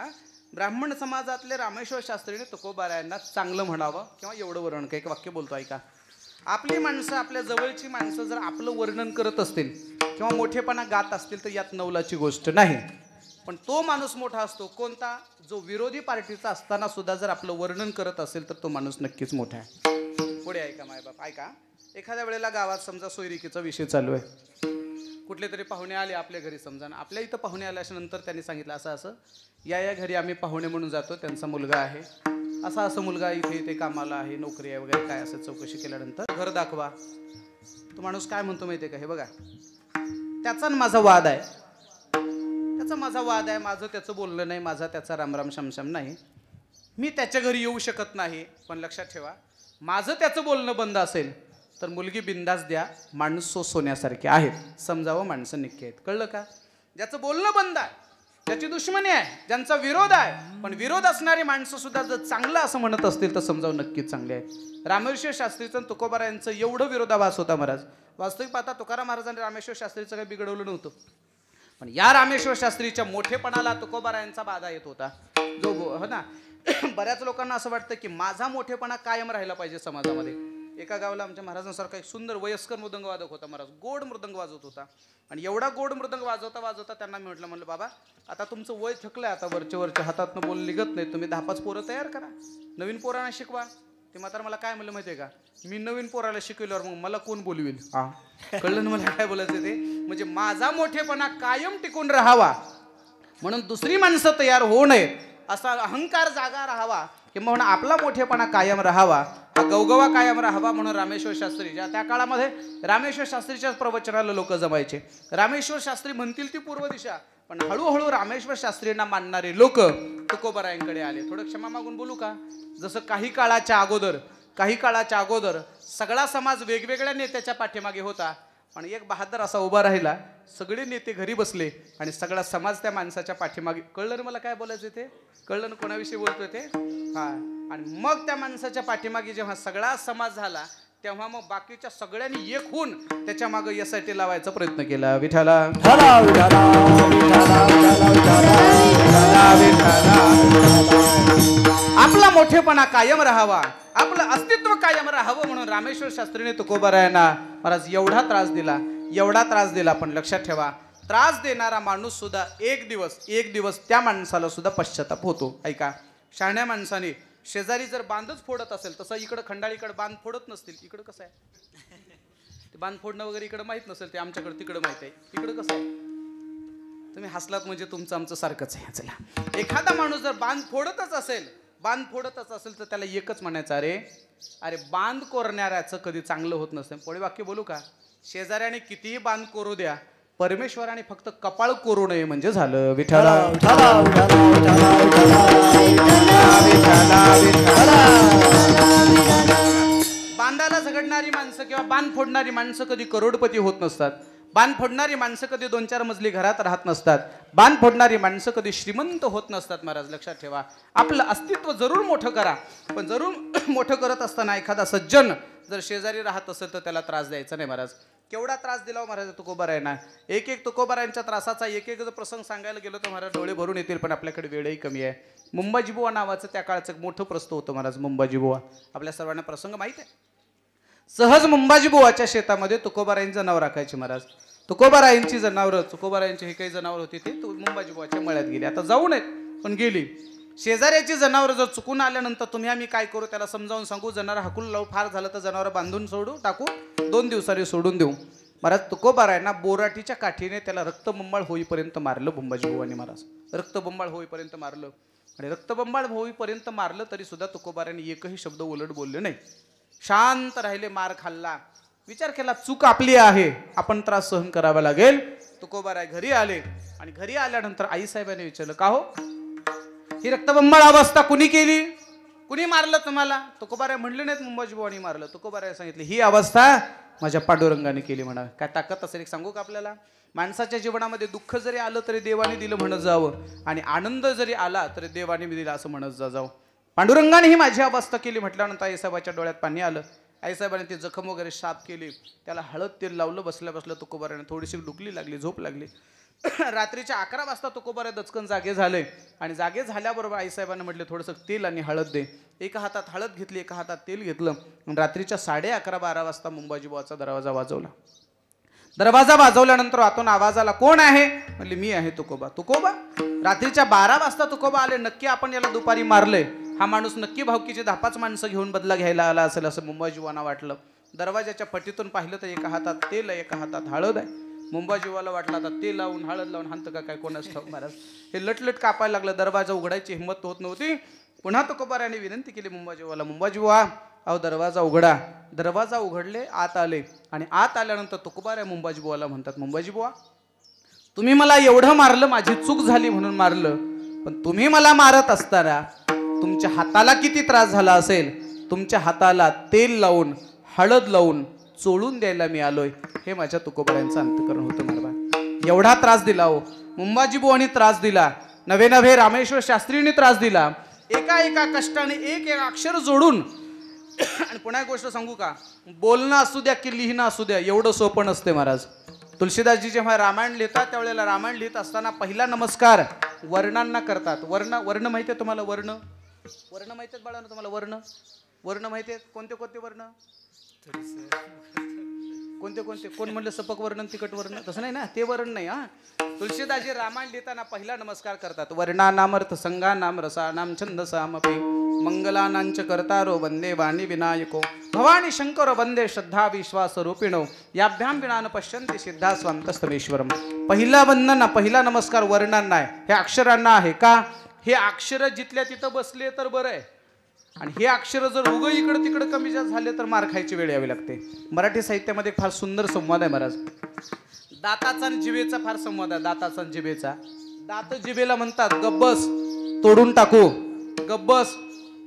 ब्राह्मण समाजातले रामेश्वर शास्त्रीने तुकोबारायांना चांगलं म्हणावं किंवा एवढं वर्णन. एक वाक्य बोलतो ऐका. आपली माणसं, आपल्या जवळची माणसं जर आपलं वर्णन करत असतील किंवा मोठेपणा गात असतील तर यात नवलाची गोष्ट नाही. पण तो माणूस मोठा असतो कोणता? जो विरोधी पार्टीचा असताना सुद्धा जर आपलं वर्णन करत असेल तर तो माणूस नक्कीच मोठा आहे. पुढे ऐका मायबाप, ऐका. एखाद्या वेळेला गावात समजा सोयरिकीचा विषय चालू आहे, कुठले तरी पाहुणे आले आपल्या घरी, समजा आपल्या इथं पाहुणे आल्यानंतर त्यांनी सांगितलं असं असं या घरी आम्ही पाहुणे म्हणून जातो, त्यांचा मुलगा आहे, असा असं मुलगा इथे कामाला आहे, नोकरी आहे वगैरे काय असं चौकशी केल्यानंतर घर दाखवा. तो माणूस काय म्हणतो माहिती आहे का, हे बघा त्याचा माझा वाद आहे, त्याचा माझा वाद आहे, माझं त्याचं बोलणं नाही, माझा त्याचा रामराम शमशम नाही, मी त्याच्या घरी येऊ शकत नाही. पण लक्षात ठेवा, माझं त्याचं बोलणं बंद असेल तर मुलगी बिंदास द्या, माणसं सोन्यासारखे आहेत, समजावं माणसं निक्की आहेत. कळलं का? ज्याचं बोलणं बंद आहे, ज्याची दुश्मनी आहे, ज्यांचा विरोध आहे, पण विरोध असणारी माणसं सुद्धा जर चांगलं असं म्हणत असतील तर समजावं नक्कीच चांगले आहेत. रामेश्वर शास्त्रीचं तुकोबारायांचं एवढं विरोधाभास होता महाराज. वास्तविक पाहता तुकाराम महाराजांनी रामेश्वर शास्त्रीचं काही बिघडवलं नव्हतं, पण या रामेश्वर शास्त्रीच्या मोठेपणाला तुकोबारायांचा बाधा येत होता. जो हो ना, बऱ्याच लोकांना असं वाटतं की माझा मोठेपणा कायम राहिला पाहिजे समाजामध्ये. एका गावाला आमच्या महाराजांसारखा एक सुंदर वयस्कर मृदंग वादक होता महाराज, गोड मृदंग वाजवत होता. आणि एवढा गोड मृदंग वाजवता वाजवता त्यांना मी म्हणलं बाबा आता तुमचं वय थकलंय, आता वरच्या हातातनं बोल निघत नाही, तुम्ही 10-5 पोरं तयार करा, नवीन पोरांना शिकवा. ते मात्र मला काय म्हणलं माहितीये का, मी नवीन पोराला शिकवल्यावर मग मला कोण बोलवेल. कळलं ना मला काय बोलायचं ते, म्हणजे माझा मोठेपणा कायम टिकून राहावा म्हणून दुसरी माणसं तयार होऊ नये, असा अहंकार जागा राहावा किंवा म्हणून आपला मोठेपणा कायम राहावा, हा गवगवा कायम राहावा म्हणून रामेश्वर शास्त्री, ज्या त्या काळामध्ये रामेश्वर शास्त्रीच्याच प्रवचनाला लोक जमायचे. रामेश्वर शास्त्री म्हणतील ती पूर्व दिशा, पण हळूहळू रामेश्वर शास्त्रींना मानणारे लोक तुकोबारायांकडे आले. थोडं क्षमा मागून बोलू का. जसं काही काळाच्या अगोदर सगळा समाज वेगवेगळ्या नेत्याच्या पाठीमागे होता, पण एक बहादर असा उभा राहिला, सगळे नेते घरी बसले आणि सगळा समाज त्या माणसाच्या पाठीमागे. कळलं ना मला काय बोलायचं ते, कळलं ना कोणाविषयी बोलतोय ते. हा, आणि मग त्या माणसाच्या पाठीमागे जेव्हा सगळा समाज झाला तेव्हा मग बाकीच्या सगळ्यांनी एक होऊन त्याच्या मागे यासाठी लावायचा प्रयत्न केला. विठाला आपला मोठेपणा कायम राहावा, आपलं अस्तित्व कायम राहावं म्हणून रामेश्वर शास्त्रीने तुकोबारायांना महाराज एवढा त्रास दिला. पण लक्षात ठेवा, त्रास देणारा माणूस सुद्धा एक दिवस त्या माणसाला सुद्धा पश्चाताप होतो. ऐका, शहाण्या माणसाने शेजारी जर बांधच फोडत असेल, तसं इकडं खंडाळीकडे बांध फोडत नसतील, इकडं कसं आहे ते बांध फोडणं वगैरे इकडं माहित नसेल, ते आमच्याकडे तिकडं माहित आहे. इकडं कसं आहे, तुम्ही हसलात म्हणजे तुमचं आमचं सारखंच आहे. चला, एखादा माणूस जर बांध फोडतच असेल तर त्याला एकच म्हणायचं, अरे बांध कोरणाऱ्याचं कधी चांगलं होत नसेल. पुढे वाक्य बोलू का, शेजाऱ्याने कितीही बांध कोरू द्या, परमेश्वराने फक्त कपाळ कोरू नये म्हणजे झालं. विठाला बांधाला झगडणारी माणसं किंवा बांध फोडणारी माणसं कधी करोडपती होत नसतात. बांध फोडणारी माणसं कधी 2-4 मजली घरात राहत नसतात. बांध फोडणारी माणसं कधी श्रीमंत होत नसतात. महाराज लक्षात ठेवा, आपलं अस्तित्व जरूर मोठं करा, पण जरूर मोठं करत असताना एखादा सज्जन जर शेजारी राहत असेल तर त्याला त्रास द्यायचा नाही. महाराज केवढा त्रास दिला महाराज तुकोबारायांना. एक तुकोबारायांच्या त्रासाचा एक जर प्रसंग सांगायला गेलो तर महाराज डोळे भरून येतील, पण आपल्याकडे वेळही कमी आहे. मुंबाजीबुवा नावाचं त्या काळचं एक मोठं प्रस्त होतं महाराज. मुंबाजीबुवा आपल्या सर्वांना प्रसंग माहिती आहे. सहज मुंबाजीबुवाच्या शेतामध्ये तुकोबारायांची जनावर राखायची महाराज. तुकोबारायांची जनावरं, तुकोबारायांची हे काही जनावर होती ते मुंबाजीबुवाच्या मळ्यात गेली. आता जाऊ नयेत पण गेली. शेजाऱ्याची जनावर जर चुकून आल्यानंतर तुम्ही आम्ही काय करू, त्याला समजावून सांगू, जनावर हाकून लावू, फार झालं तर जनावर बांधून टाकू, 2 दिवसांनी सोडून देऊ. महाराज तुकोबारायांना बोराटीच्या काठीने त्याला रक्तबंबाळ होईपर्यंत मारलं मुंबाजीबुवांनी. महाराज रक्तबंबाळ होईपर्यंत मारलं, आणि रक्तबंबाळ होईपर्यंत मारलं तरी सुद्धा तुकोबारायांनी एकही शब्द उलट बोलले नाही, शांत राहिले. मार खाल्ला, विचार केला चूक आपली आहे, आपण त्रास सहन करावा लागेल. तुकोबाराय घरी आले, आणि घरी आल्यानंतर आईसाहेबांनी विचारलं, का हो ही रक्तबंबाळ अवस्था कुणी केली, कुणी मारलं तुम्हाला. तुकोबाराय म्हणले नाहीत मुंबाजीबुवांनी मारलं. तुकोबाराय सांगितले ही अवस्था माझ्या पांडुरंगाने केली. म्हणा काय ताकद असेल एक सांगू का आपल्याला. माणसाच्या जीवनामध्ये दुःख जरी आलं तरी देवाने दिलं म्हणत जावं, आणि आनंद जरी आला तरी देवाने दिला असं म्हणत जावं. पांडुरंगाने ही माझी अवस्था केली म्हटल्यानंतर आईसाहेबाच्या डोळ्यात पाणी आलं. आईसाहेबांनी ती जखम वगैरे साफ केली, त्याला हळद तेल लावलं. बसल्या तुकोबाराने थोडीशी डुकली लागली, झोप लागली. रात्रीच्या 11 वाजता तुकोबाराय दचकन जागे झाले, आणि जागे झाल्याबरोबर आईसाहेबांना म्हटले थोडंसं तेल आणि हळद दे. एका हातात हळद घेतली, एका हातात तेल घेतलं. रात्रीच्या 11:30-12 वाजता मुंबाजीबुवाचा दरवाजा वाजवला. दरवाजा वाजवल्यानंतर आतून आवाज आला, कोण आहे. म्हणले मी आहे तुकोबा. तुकोबा रात्रीच्या 12 वाजता तुकोबा आले. नक्की आपण याला दुपारी मारले, हा माणूस नक्की भावकीचे 10-5 माणसं घेऊन बदला घ्यायला आला असेल असं मुंबाजीबुवांना वाटलं. दरवाजाच्या पटीतून पाहिलं तर एका हातात तेल आहे, एका हातात हळद आहे. मुंबाजीबुवाला वाटलं आता तेल लावून हळद लावून हाणतं का काय कोणाच ठाऊक. महाराज हे लटलट कापायला लागलं. दरवाजा उघडायची हिंमत होत नव्हती. पुन्हा तुकोबारायांनी विनंती केली मुंबाजीबुवाला, मुंबाजीबुवा अहो दरवाजा उघडा. दरवाजा उघडले, आत आले, आणि आत आल्यानंतर तुकोबाराय मुंबाजीबुवाला म्हणतात, मुंबाजीबुवा तुम्ही मला एवढं मारलं, माझी चूक झाली म्हणून मारलं, पण तुम्ही मला मारत असताना तुमच्या हाताला किती त्रास झाला असेल. तुमच्या हाताला तेल लावून हळद लावून चोळून द्यायला मी आलोय. हे माझ्या तुकोबारायांचं अंतकरण होतं. महाराज एवढा त्रास दिला हो मुंबाजीबुवांनी, त्रास दिला. नवे रामेश्वर शास्त्रींनी त्रास दिला. एका कष्टाने एक अक्षर जोडून. आणि पुन्हा एक गोष्ट सांगू का, बोलणं असू द्या की लिहिणं असू द्या एवढं सोपं नसते. महाराज तुलसीदासजी जेव्हा रामायण लिहितात त्यावेळेला रामायण लिहित असताना पहिला नमस्कार वर्णांना करतात. वर्ण माहिती आहे तुम्हाला, वर्ण माहिती आहेत बाळांनो तुम्हाला. वर्ण वर्ण माहिती आहेत? कोणते कोणते वर्ण? कोणते कोणते? कोण म्हणलं सपक वर्ण तिकट वर्ण? तसं नाही ना, ते वर्ण नाही. हा, तुलसीदासजी रामायण लिहिताना पहिला नमस्कार करतात. वर्णानामर्थ संगानाम रसानाम छंदसामपि मंगलानांच कर्तारो वंदे वाणी विनायको भवानी शंकरो वंदे श्रद्धा विश्वास रूपिणो याभ्याम विना न पश्यन्ति सिद्धा स्वांतस्तमेश्वरम. पहिला वंदना, पहिला नमस्कार वर्णांना आहे, हे अक्षरांना आहे. का? हे अक्षर जिथल्या तिथं बसले तर बरं आहे, आणि हे अक्षर जर उगं इकडं तिकडं कमी जास्त झाले तर मार खायची वेळ यावी लागते. मराठी साहित्यामध्ये फार सुंदर संवाद आहे महाराज. दाताचा आणि जिभेचा फार संवाद आहे. दाताचा आणि जिभेचा. दात जिभेला म्हणतात गब्बस तोडून टाकू, गब्बस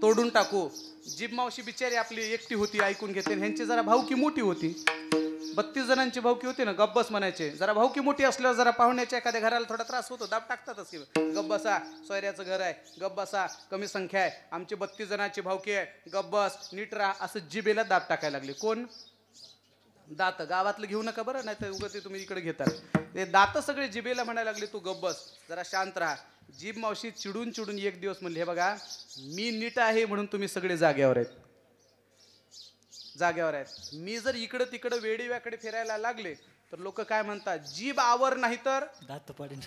तोडून टाकू. जीभ मावशी बिचारी आपली एकटी होती, ऐकून घेते. ह्यांची जरा भावकी मोठी होती, 32 जणांची भावकी होती ना, गब्बस म्हणायचे. जरा भावकी मोठी असल्यावर जरा पाहुण्याच्या एखाद्या घराला थोडा त्रास होतो, दाब टाकतातच की गब्बसा सोयऱ्याचं घर आहे, गब्बसा कमी संख्या आहे, आमची 32 जणांची भावकी आहे, गब्बस नीट राहा, असं जिभेला दाब टाकायला लागले. कोण? दात. गावातलं घेऊ नका बरं, नाही तर उगाच तुम्ही इकडे घेतात. ते दात सगळे जिभेला म्हणायला लागले तू गब्बस, जरा शांत राहा. जीभ मावशी चिडून चिडून एक दिवस म्हणले, हे बघा मी नीट आहे म्हणून तुम्ही सगळे जाग्यावर आहेत, जाग्यावर आहेत. मी जर इकडं तिकडं वेडीव्याकडे फिरायला लागले तर लोक काय म्हणतात, जीभ आवर नाही तर दात पाडीन.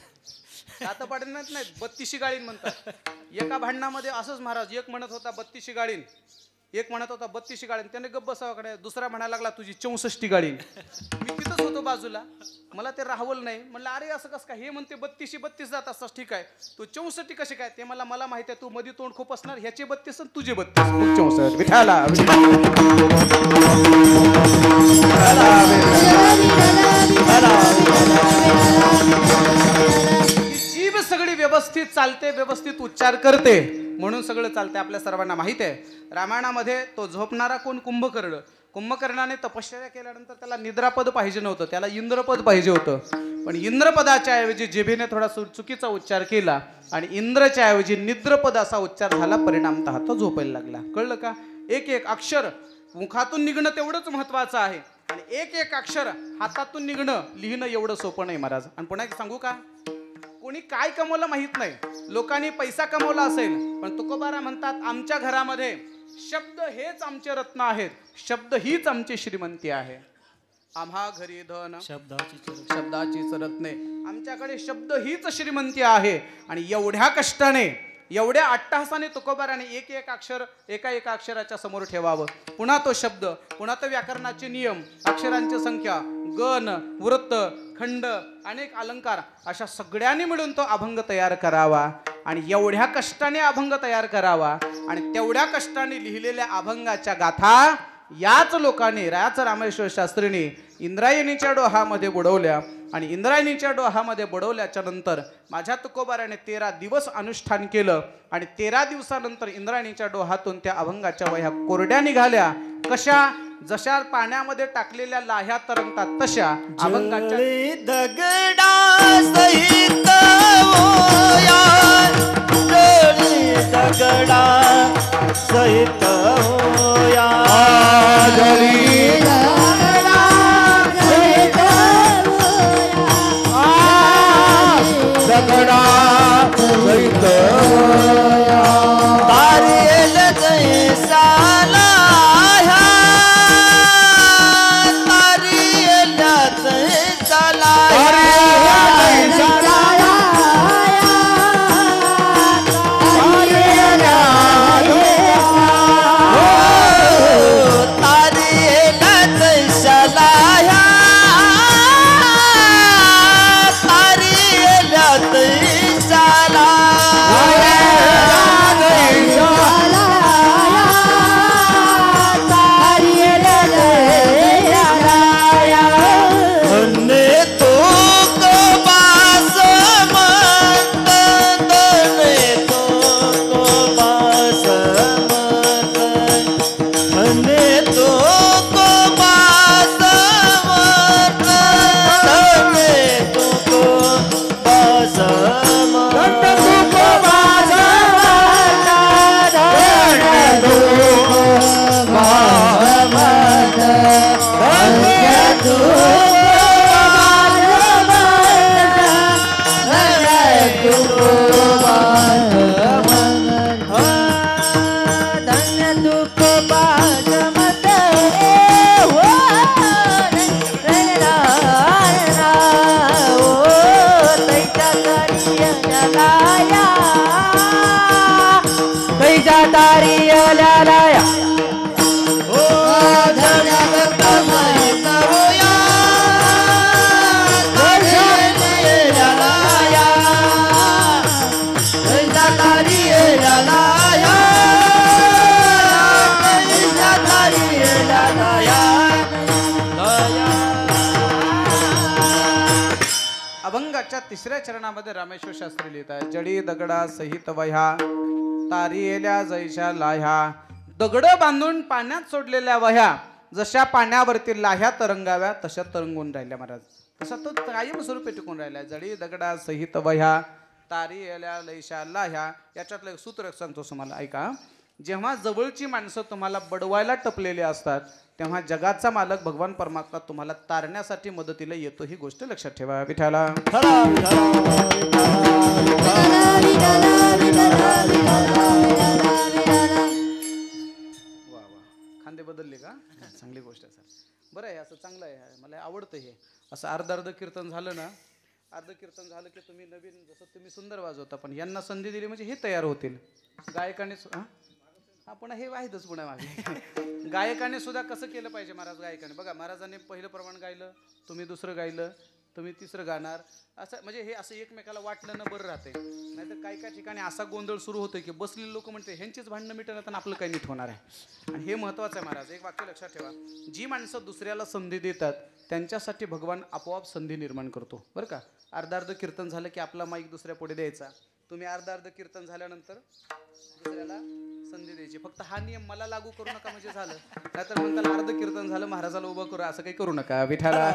दात पाडीन नाही, 32शी गाळीन म्हणतात. एका भांडणामध्ये असंच महाराज, एक म्हणत होता 32शी गाळीन, एक म्हणत होता 32शी गाळीन. त्याने गप्प बसावाकडे, दुसरा म्हणायला लागला तुझी 64 गाळीन. मी तिथंच होतो बाजूला, मला ते राहवलं नाही. म्हणलं अरे असं कसं काय? हे म्हणते 32 जात असतास, ठीक आहे, तू 64 कसे काय? ते मला माहिती आहे, तू मध्ये तोंड खूप असणार, ह्याचे 32 आणि तुझे 32. 64 विठाला. जीभ सगळी व्यवस्थित चालते, व्यवस्थित उच्चार करते, म्हणून सगळं चालते. आपल्या सर्वांना माहित आहे, रामायणामध्ये तो झोपणारा कोण? कुंभकर्ण. कुंभकर्णाने तपश्चर्या केल्यानंतर त्याला निद्रापद पाहिजे नव्हतं, त्याला इंद्रपद पाहिजे होतं. पण इंद्रपदाच्या ऐवजी जिभेने थोडा चुकीचा उच्चार केला आणि इंद्रच्या ऐवजी निद्रपद असा उच्चार झाला. परिणामतः तो झोपायला लागला. कळलं का? एक एक अक्षर मुखातून निघणं तेवढंच महत्वाचं आहे, आणि एक एक अक्षर हातातून निघणं, लिहिणं एवढं सोपं नाही महाराज. आणि पुन्हा एक सांगू का, कोणी काय कमवलं माहित नाही, लोकांनी पैसा कमवला असेल, पण तुकोबारा म्हणतात आमच्या घरामध्ये शब्द हेच आमचे रत्न आहेत, शब्द हीच आमची श्रीमंती आहे. आम्हा घरी धन शब्दाचीच रत्ने, आमच्याकडे शब्द हीच श्रीमंती आहे. आणि एवढ्या कष्टाने, एवढ्या अट्टहासाने तुकोबाराने एक एक अक्षर एका एका अक्षराच्या समोर ठेवावं. पुन्हा तो शब्द, पुन्हा तो व्याकरणाचे नियम, अक्षरांची संख्या, गण, वृत्त, खंड, अनेक अलंकार, अशा सगळ्यांनी मिळून तो अभंग तयार करावा. आणि एवढ्या कष्टाने अभंग तयार करावा, आणि तेवढ्या कष्टाने लिहिलेल्या अभंगाच्या गाथा याच लोकांनी, याच रामेश्वर शास्त्रींनी इंद्रायणीच्या डोहामध्ये बुडवल्या. आणि इंद्रायणीच्या डोहामध्ये बुडवल्याच्या नंतर माझ्या तुकोबाराने 13 दिवस अनुष्ठान केलं, आणि 13 दिवसानंतर इंद्रायणीच्या डोहातून त्या अभंगाच्या वह्या कोरड्या निघाल्या. कशा? जशा पाण्यामध्ये टाकलेल्या लाह्या तरंगतात तशा अभंगाच्या. दगडा सहित होया, दगडा सहित होया, दगडा सहित होया, तारेल जैसा लाह्या, तारेल जैसा लाह्या, दुःख पाशमत हो तैच्या तारी लाया अभंगाच्या तिसऱ्या चरणामध्ये रामेश्वर शास्त्री लिहितात, जडी दगडा सहित वह्या तारी येल्या जैशा लाह्या. दगड बांधून पाण्यात सोडलेल्या वह्या जशा पाण्यावरती लाह्या तरंगाव्या तशा तरंगून राहिल्या महाराज. तसा तो कायम स्वरूपी टिकून राहिला. जडी दगडा सहित वह्या तारी येल्या लैशा लाह्या. याच्यातलं एक सूत्र सांगतो तुम्हाला, ऐका. जेव्हा जवळची माणसं तुम्हाला बडवायला टपलेली असतात तेव्हा जगाचा मालक भगवान परमात्मा तुम्हाला तारण्यासाठी मदतीला येतो, ही गोष्ट लक्षात ठेवा. विठाला वा वा, खांदे बदलले का? चांगली गोष्ट आहे सर. बरं आहे, असं चांगलं आहे, मला आवडतं हे. असं अर्ध कीर्तन झालं ना, अर्ध कीर्तन झालं की तुम्ही नवीन, जसं तुम्ही सुंदर वाजवता पण यांना संधी दिली म्हणजे हे तयार होतील. गायकाने हा पुन्हा हे वाहितच पुन्हा मागे. गायकाने सुद्धा कसं केलं पाहिजे महाराज. गायकाने बघा, महाराजांनी पहिलं प्रमाण गायलं, तुम्ही दुसरं गायलं, तुम्ही तिसरं गाणार, असं म्हणजे हे असं एकमेकाला वाटलं ना बरं राहते. नाहीतर काही काही ठिकाणी असा गोंधळ सुरू होतोय की बसलेले लोक म्हणते ह्यांचीच भांडणं मिटणार तर आपलं काही नीट होणार आहे. आणि हे महत्त्वाचं आहे महाराज. एक वाक्य लक्षात ठेवा, जी माणसं दुसऱ्याला संधी देतात त्यांच्यासाठी भगवान आपोआप संधी निर्माण करतो बरं का. अर्ध कीर्तन झालं की आपला माईक दुसऱ्या पुढे द्यायचा. तुम्ही अर्ध कीर्तन झाल्यानंतर दुसऱ्याला संधी द्यायची. फक्त हा नियम मला लागू करू नका म्हणजे झालं. नाहीतर म्हणताल अर्ध कीर्तन झालं महाराजाला उभं करू, असं काही करू नका. विठाला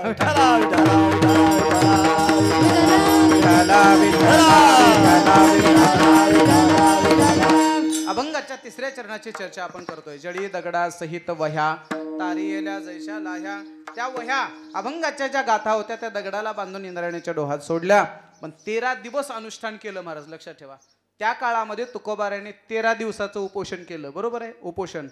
अभंगाच्या तिसऱ्या चरणाची चर्चा आपण करतोय. जडी दगडा सहित वह्या तारी येल्या जैशा लाह्या. त्या वह्या अभंगाच्या ज्या गाथा होत्या त्या दगडाला बांधून इंद्रायणीच्या डोहात सोडल्या. पण 13 दिवस अनुष्ठान केलं महाराज. लक्षात ठेवा, त्या काळामध्ये तुकोबारायांनी 13 दिवसाचं उपोषण केलं. बरोबर आहे, उपोषण.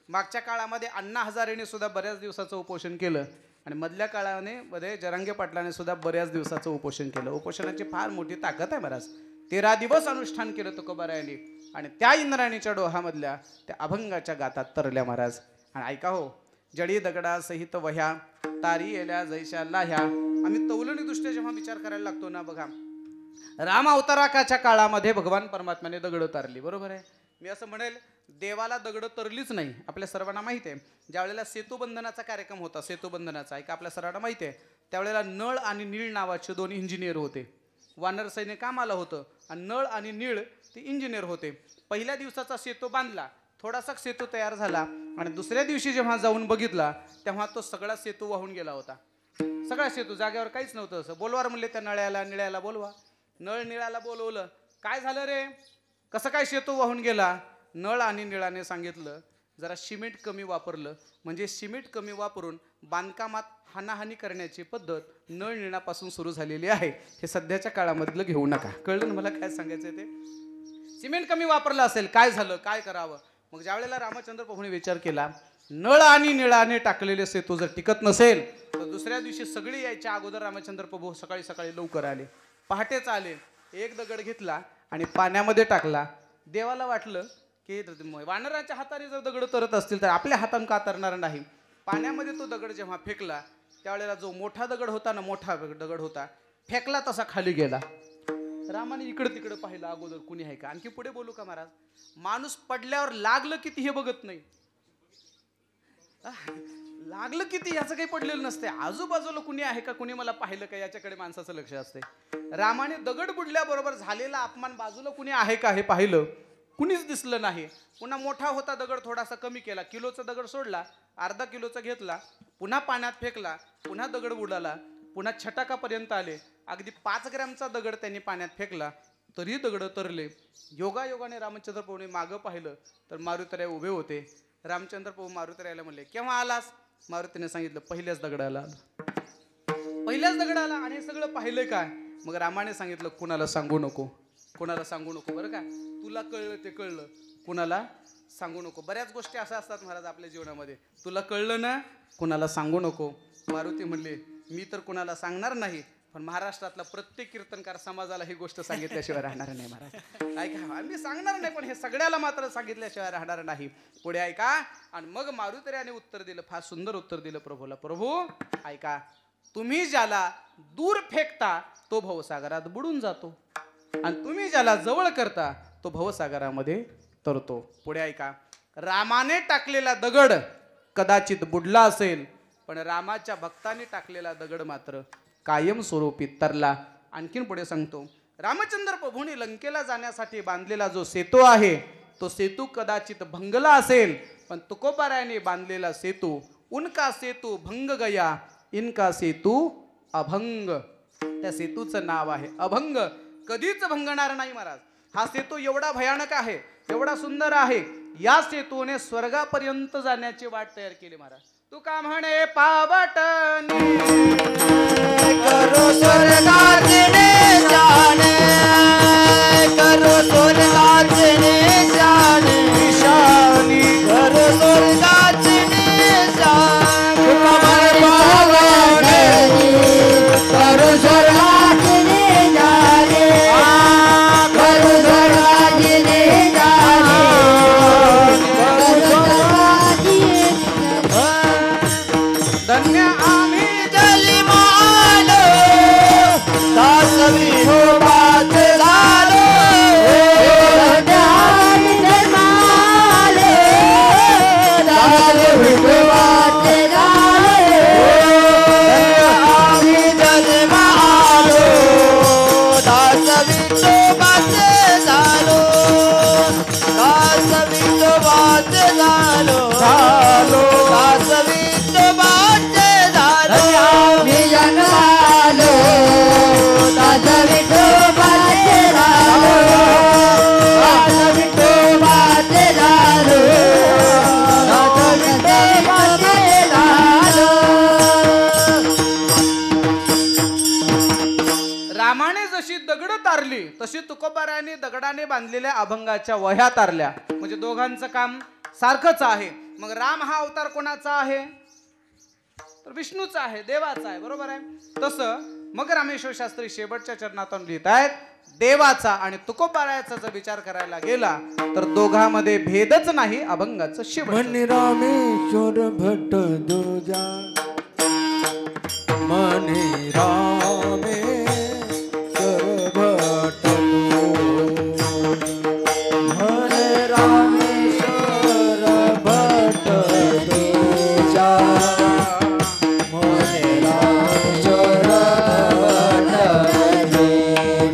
मागच्या काळामध्ये अण्णा हजारेने सुद्धा बऱ्याच दिवसाचं उपोषण केलं आणि मधल्या काळामध्ये जरांगे पाटलाने सुद्धा बऱ्याच दिवसाचं उपोषण केलं. उपोषणाची फार मोठी ताकद आहे महाराज. 13 दिवस अनुष्ठान केलं तुकोबारायांनी आणि त्या इंद्रायणीच्या डोहामधल्या त्या अभंगाच्या गातात तरल्या महाराज. आणि ऐका हो, जडी दगडा सहित वह्या तारी येल्या जैशा लाह्या. आम्ही तौलनी दृष्ट्या जेव्हा विचार करायला लागतो ना, बघा, राम अवताराकाच्या काळामध्ये भगवान परमात्म्याने दगड तारली. बरोबर आहे. मी असं म्हणेल, देवाला दगड तरलीच नाही. आपल्या सर्वांना माहिती आहे, ज्यावेळेला सेतुबंधनाचा कार्यक्रम होता, सेतुबंधनाचा ऐका, आपल्या सर्वांना माहिती आहे, त्यावेळेला नळ आणि नीळ नावाचे 2 इंजिनियर होते. वानर सैन्य कामाला होतं आणि नळ आणि नीळ ते इंजिनियर होते. पहिल्या दिवसाचा सेतू बांधला, थोडासा सेतू तयार झाला आणि दुसऱ्या दिवशी जेव्हा जाऊन बघितला तेव्हा तो सगळा सेतू वाहून गेला होता. सगळा सेतू, जागेवर काहीच नव्हतं. असं बोलवार म्हणले त्या निळ्याला बोलवा. नळ निळाला बोलवलं. काय झालं रे, कसं काय सेतू वाहून गेला? नळ आणि निळाने सांगितलं, जरा सिमेंट कमी वापरलं, म्हणजे सिमेंट कमी वापरून बांधकामात हानाहानी करण्याची पद्धत नळ निळापासून सुरू झालेली आहे. हे सध्याच्या काळामधलं घेऊ नका. कळलं ना मला काय सांगायचं ते? सिमेंट कमी वापरलं असेल, काय झालं, काय करावं? मग ज्यावेळेला रामचंद्र प्रभूने विचार केला, नळ आणि निळाने टाकलेले सेतू जर टिकत नसेल तर दुसऱ्या दिवशी सगळी यायच्या अगोदर रामचंद्र प्रभू सकाळी सकाळी लवकर आले. पहाटेच आले. एक दगड घेतला आणि पाण्यामध्ये टाकला. देवाला वाटलं की वानराच्या हाताने जर दगड तरत असतील तर आपल्या हाताने का तरणार नाही. पाण्यामध्ये तो दगड जेव्हा फेकला त्यावेळेला जो मोठा दगड होता ना, मोठा दगड होता, फेकला तसा खाली गेला. रामाने इकडं तिकडं पाहिलं, अगोदर कुणी आहे का. आणखी पुढे बोलू का महाराज? माणूस पडल्यावर लागलं किती हे बघत नाही. लागलं किती याचं काही पडलेलं नसते. आजूबाजूला कुणी आहे का, कुणी मला पाहिलं का, याच्याकडे माणसाचं लक्ष असते. रामाने दगड बुडल्याबरोबर झालेला अपमान, बाजूला कुणी आहे का हे पाहिलं, कुणीच दिसलं नाही. पुन्हा मोठा होता दगड थोडासा कमी केला, किलोचा दगड सोडला, अर्धा किलोचा घेतला, पुन्हा पाण्यात फेकला, पुन्हा दगड बुडाला, पुन्हा छटाकापर्यंत आले. अगदी 5 ग्रॅमचा दगड त्यांनी पाण्यात फेकला तरी दगड तरले. योगायोगाने रामचंद्र प्रभूने मागं पाहिलं तर मारुतीराय उभे होते. रामचंद्र प्रभू मारुतीरायला म्हणले, केव्हा आलास? मारुतीने सांगितलं, पहिल्याच दगडाला आलो. पहिल्याच दगडाला. आणि हे सगळं पाहिलंय काय? मग रामाने सांगितलं, कुणाला सांगू नको, कुणाला सांगू नको बरं का. तुला कळलं ते कळलं, कुणाला सांगू नको. बऱ्याच गोष्टी अशा असतात महाराज आपल्या जीवनामध्ये, तुला कळलं ना कुणाला सांगू नको. मारुती म्हणले मी तर कुणाला सांगणार नाही, पण महाराष्ट्रातला प्रत्येक कीर्तनकार समाजाला ही गोष्ट सांगितल्याशिवाय राहणार नाही महाराज. ऐका, मी सांगणार नाही पण हे सगळ्याला मात्र सांगितल्याशिवाय राहणार नाही. पुढे ऐका. आणि मग मारुतीने उत्तर दिलं, फार सुंदर उत्तर दिलं प्रभूला. प्रभू ऐका, तुम्ही ज्याला दूर फेकता तो भवसागरात बुडून जातो, आणि तुम्ही ज्याला जवळ करता तो भवसागरामध्ये तरतो. पुढे ऐका. रामाने टाकलेला दगड कदाचित बुडला असेल, पण रामाच्या भक्तांनी टाकलेला दगड मात्र कायमस्वरूपी तरला. आणखीन पुढे सांगतो, रामचंद्र प्रभूंनी लंकेला जाण्यासाठी बांधलेला जो सेतू आहे तो सेतू कदाचित भंगला असेल, पण तुकोबारायाने बांधलेला सेतू, उनका सेतू भंग गया, इनका सेतू अभंग. त्या सेतूचं नाव आहे अभंग. कधीच भंगणार नाही महाराज. हा सेतू एवढा भयानक आहे, एवढा सुंदर आहे. या सेतूने स्वर्गापर्यंत जाण्याची वाट तयार केली महाराज. तू का म्हणे पावटनी करो स्वर्गाचने जाणे, करो स्वर्गाचने जाणे, ईशानी करो स्वर्गाचने जाणे, करो स्वर्गाचने जाणे, करो स्वर्गाचने जाणे, धन्य आम्ही जलिमालो दास विठोबाच झालो, आम्ही जन्मालो, दास विठोबाच झालो, आम्ही जन्मालो दास विठोबाच झालो, दास विठोबाच झालो, दास विठोबाच झालो, आम्ही जन्मालो, दास विठोबाच झालो, दास विठोबाच झालो, दास विठोबाच झालो. रामाने जशी दगड तारली तशी तुकोबारायाने दगडाने बांधलेल्या अभंगाच्या वह्या तारल्या. म्हणजे दोघांचं काम सारखंच आहे. मग राम हा अवतार कोणाचा आहे? तर विष्णूचा आहे, देवाचा आहे. बरोबर आहे. तसं मग रामेश्वर शास्त्री शेवटच्या चरणातून लिहित आहेत, देवाचा आणि तुकोबारायाचा जर विचार करायला गेला तर दोघांमध्ये भेदच नाही. अभंगाचं शेवट म्हणे रामेश्वर भट दुजा, म्हणे रामेश्वर भट म्हणे रामेश्वर भट दुजा, म्हणे रामेश्वर भट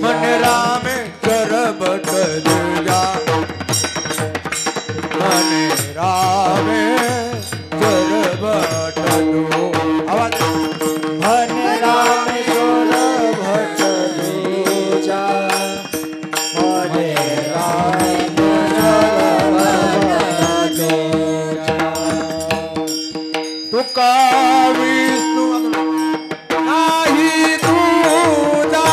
म्हणे रामेश्वर भट दुजा, म्हणे रामेश्वर भट आवाज म्हणे रामेश्वर भट दुजा, म्हणे रामेश्वर भट दुजा. तुका विष्णू नाही तुझा,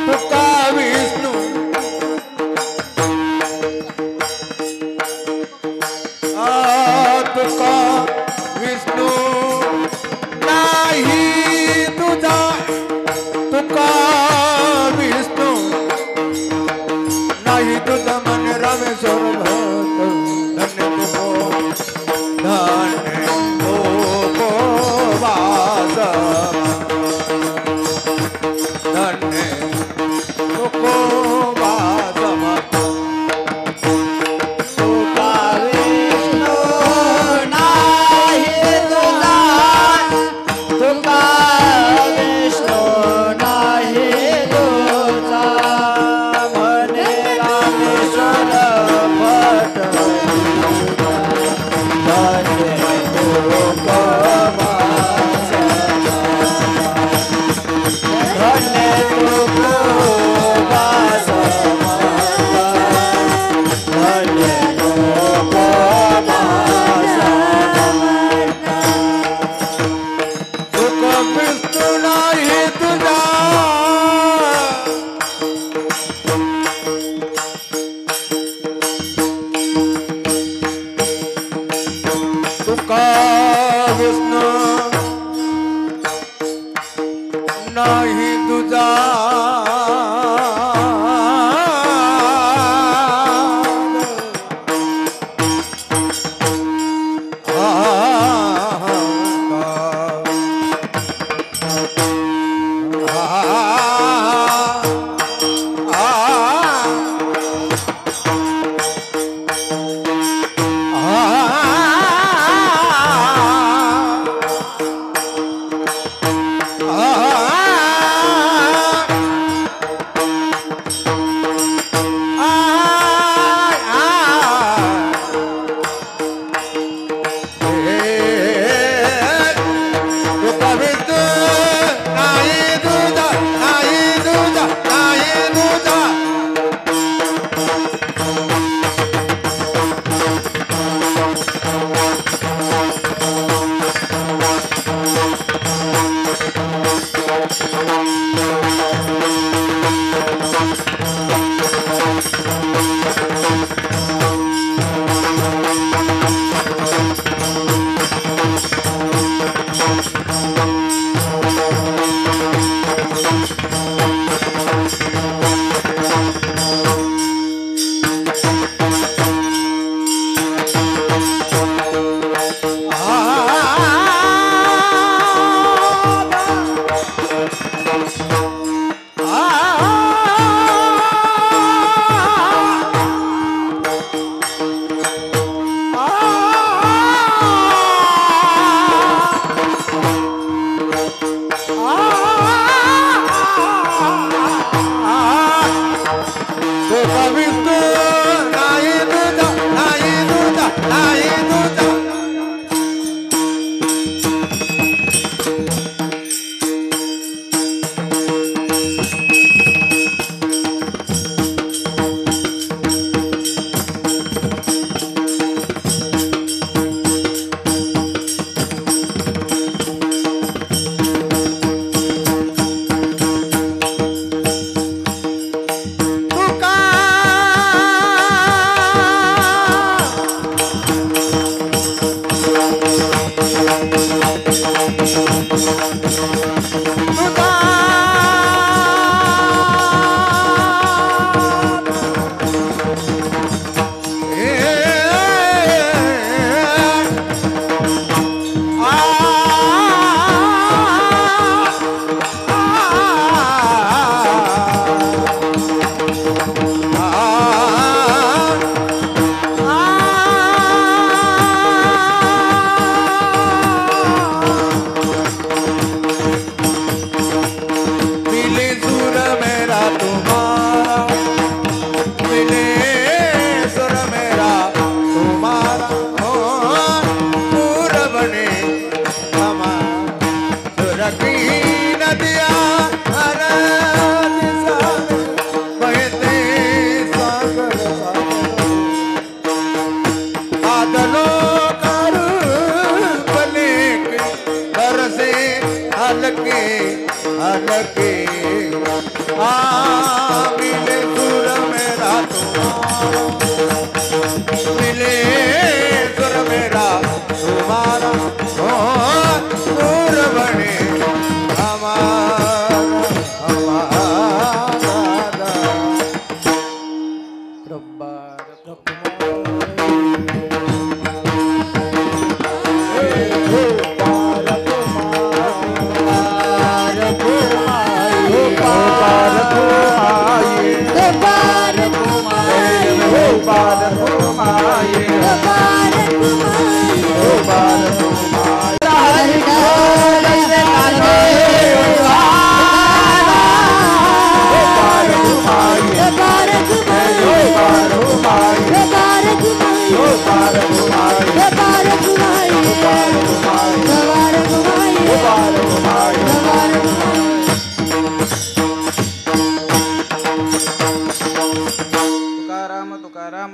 तुका विष्णू तुका विष्णू नाही तुझा, तुका विष्णू नाही तुझा, मन रामेश्वर भट धन्य हो, धन्य हो.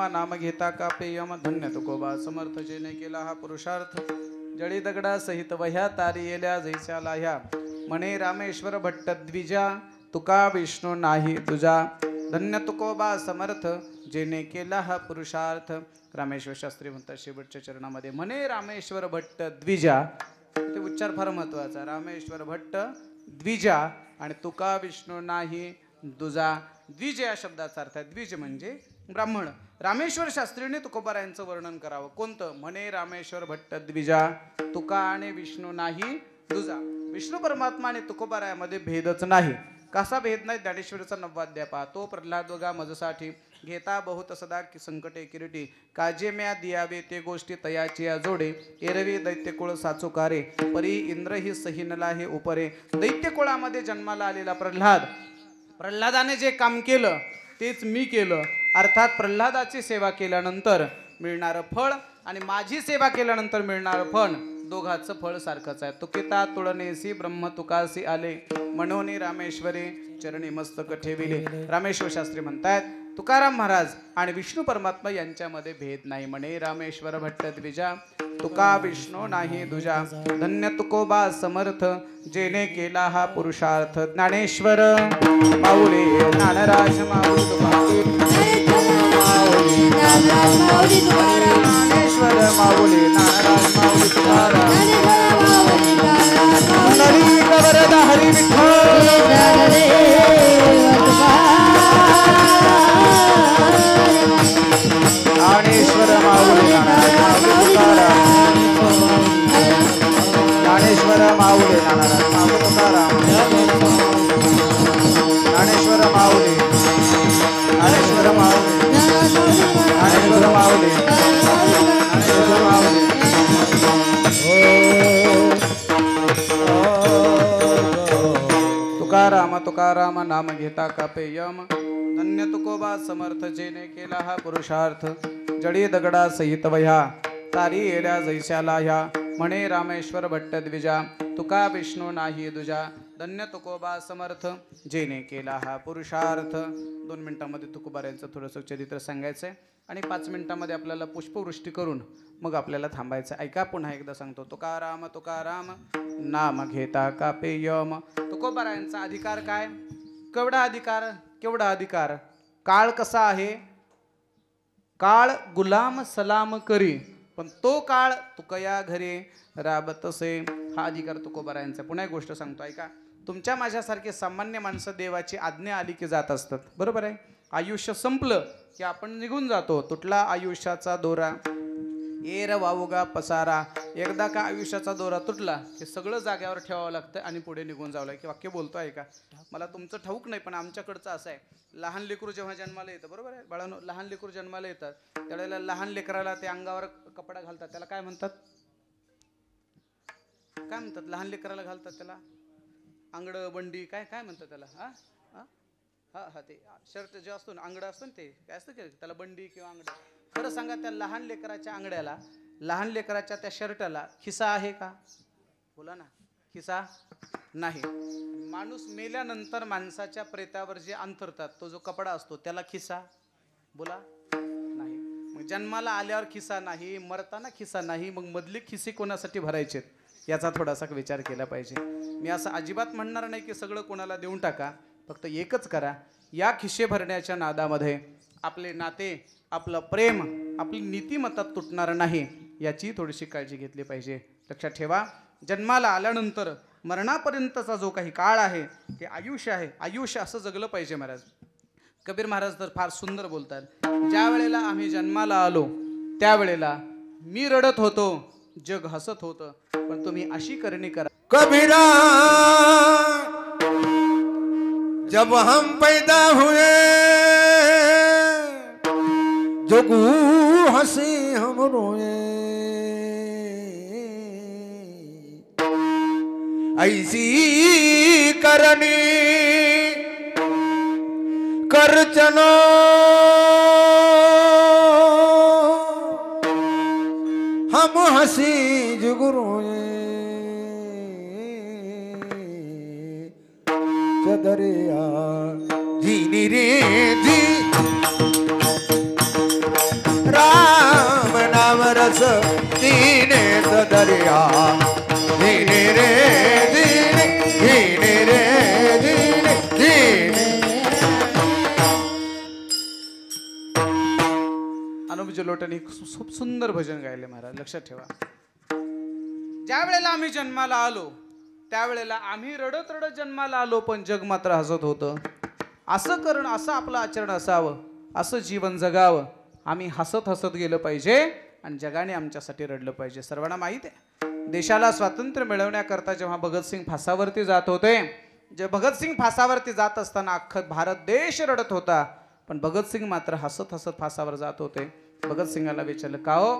नाम घेता कापे यम धन्य तुकोबा समर्थ जेने केला हा पुरुषार्थ जळी दगडा सहित वह्या तारी येल्या जैच्या लाह्या म्हणे रामेश्वर भट्ट द्विजा तुका विष्णू नाही तुझा धन्य तुकोबा समर्थ जेने केला हा पुरुषार्थ रामेश्वर शास्त्री म्हणतात शेवटच्या चरणामध्ये म्हणे रामेश्वर भट्ट द्विजा ते उच्चार फार महत्वाचा रामेश्वर भट्ट द्विजा आणि तुका विष्णू नाही दुजा द्विज या शब्दाचा अर्थ आहे द्विज म्हणजे ब्राह्मण रामेश्वर शास्त्रीने तुकोबारायांचं वर्णन करावं कोणतं म्हणे रामेश्वर भट्ट द्विजा तुका आणि विष्णू नाही दुजा विष्णू परमात्मा आणि तुकोबारायामध्ये भेदच नाही कसा भेद नाही ज्ञानेश्वरीचा 9वा अध्याय पहा तो प्रल्हाद वगा मजसाठी घेता बहुत सदा संकटे किरीटी काजे म्या दियावे ते गोष्टी तयाची जोडे एरवी दैत्यकुळ साचुकारे परी इंद्र ही सहीनला हे उपरे दैत्यकुळामध्ये जन्माला आलेला प्रल्हादाने जे काम केलं तेच मी केलं अर्थात प्रल्हादाची सेवा केल्यानंतर मिळणारं फळ आणि माझी सेवा केल्यानंतर मिळणारं फळ दोघांचं फळ सारखंच आहे तुकिता तुळनेसी ब्रह्म तुकासी आले म्हणून रामेश्वरी चरणी मस्तक ठेविले रामेश्वर शास्त्री म्हणतायत तुकाराम महाराज आणि विष्णू परमात्मा यांच्यामध्ये भेद नाही म्हणे रामेश्वर भट्ट द्विजा तुका विष्णू नाही दुजा धन्य तुकोबा समर्थ जेने केला हा पुरुषार्थ ज्ञानेश्वर माऊली ज्ञानराज माऊली ज्ञानेश्वर माऊली ज्ञानराज माऊली तुकाराम हरी ज्ञानेश्वर माऊली ज्ञानेश्वर माऊली ज्ञानराज माऊली तुकाराम ज्ञानेश्वर माऊली ज्ञानेश्वर माऊली ज्ञानेश्वर माऊली नाम घेता कापे यम धन्य तुकोबा समर्थ जेने केला हा पुरुषार्थ जडी दगडा सहित वह्या तारी येल्या जैस्याला ह्या म्हणे रामेश्वर भट्ट द्विजा तुका विष्णू नाही दुजा धन्य तुकोबा समर्थ जेने केला हा पुरुषार्थ. 2 मिनिटांमध्ये तुकोबाऱ्यांचं थोडंसं चरित्र सांगायचं आहे आणि 5 मिनिटांमध्ये आपल्याला पुष्पवृष्टी करून मग आपल्याला थांबायचं. ऐका पुन्हा एकदा सांगतो. तुकाराम तुकाराम नाम घेता कापे यम. तुकोबारायांचा अधिकार काय? केवढा अधिकार? केवढा अधिकार? काळ कसा आहे? काळ गुलाम सलाम करी पण तो काळ तुकया घरी राबतसे. हा अधिकार तुकोबारायांचा. पुन्हा एक गोष्ट सांगतो ऐका. तुमच्या माझ्यासारखे सामान्य माणसं देवाची आज्ञा आली की जात असतात, बरोबर आहे. आयुष्य संपलं की आपण निघून जातो. तुटला आयुष्याचा दोरा येर वावुगा पसारा. एकदा का आयुष्याचा दोरा तुटला हे सगळं जाग्यावर ठेवावं लागतं आणि पुढे निघून जावं लागतं. वाक्य बोलतो आहे का? मला तुमचं ठाऊक नाही पण आमच्याकडचं असं आहे. लहान लेकरू जेव्हा जन्माला येतं, बरोबर आहे बाळांनो, लहान लेकरू जन्माला येतात त्यावेळेला लहान लेकराला ते अंगावर कपडा घालतात. त्याला काय म्हणतात? काय म्हणतात? लहान लेकराला घालतात त्याला आंगडं बंडी काय काय म्हणतात त्याला? हा हा हा हा ते शर्ट जे असतो ना, आंगडं असतं ना, ते काय असतं की त्याला बंडी किंवा आंगडं. खरं सांगा, त्या लहान लेकराच्या आंगड्याला, लहान लेकराच्या त्या शर्टाला खिसा आहे का? बोला ना. खिसा नाही. माणूस मेल्यानंतर माणसाच्या प्रेतावर जे अंथरतात तो जो कपडा असतो त्याला खिसा? बोला नाही. मग जन्माला आल्यावर खिसा नाही, मरताना खिसा नाही, मग मधले खिसे कोणासाठी भरायचे याचा थोडासा विचार केला पाहिजे. मी असं अजिबात म्हणणार नाही की सगळं कोणाला देऊन टाका. फक्त एकच करा, या खिशे भरण्याच्या नादामध्ये आपले नाते, आपलं प्रेम, आपली नीतिमत्ता तुटणार नाही याची थोडीशी काळजी घेतली पाहिजे. लक्षात ठेवा, जन्माला आल्यानंतर मरणापर्यंतचा जो काही काळ आहे ते आयुष्य आहे. आयुष्य असं जगलं पाहिजे. महाराज कबीर महाराज तर फार सुंदर बोलतात. ज्या वेळेला आम्ही जन्माला आलो त्यावेळेला मी रडत होतो, जग हसत होतं, पण तुम्ही अशी करणी करा. कबीरा जब हम पैदा हुए जगू हंसी हम रोए ऐसी करनी करचनो हम हंसी जुग रोए चदरिया जीनी रे जी राम नाम रस दीने चदरिया जीने रे जीने जीने रे जीने जीने. अनुप जलोटांनी खूप सुंदर भजन गायले महाराज. लक्षात ठेवा, ज्या वेळेला आम्ही जन्माला आलो त्यावेळेला आम्ही रडत रडत जन्माला आलो, पण जग मात्र हसत होतं. असं करणं, असं आपलं आचरण असावं, असं जीवन जगावं. आम्ही हसत हसत गेलं पाहिजे आणि जगाने आमच्यासाठी रडलं पाहिजे. सर्वांना माहीत आहे, देशाला स्वातंत्र्य मिळवण्याकरता जेव्हा भगतसिंग फासावरती जात होते, जे भगतसिंग फासावरती जात असताना अख्खा भारत देश रडत होता, पण भगतसिंग मात्र हसत हसत फासावर जात होते. भगतसिंगाला विचारलं, का हो,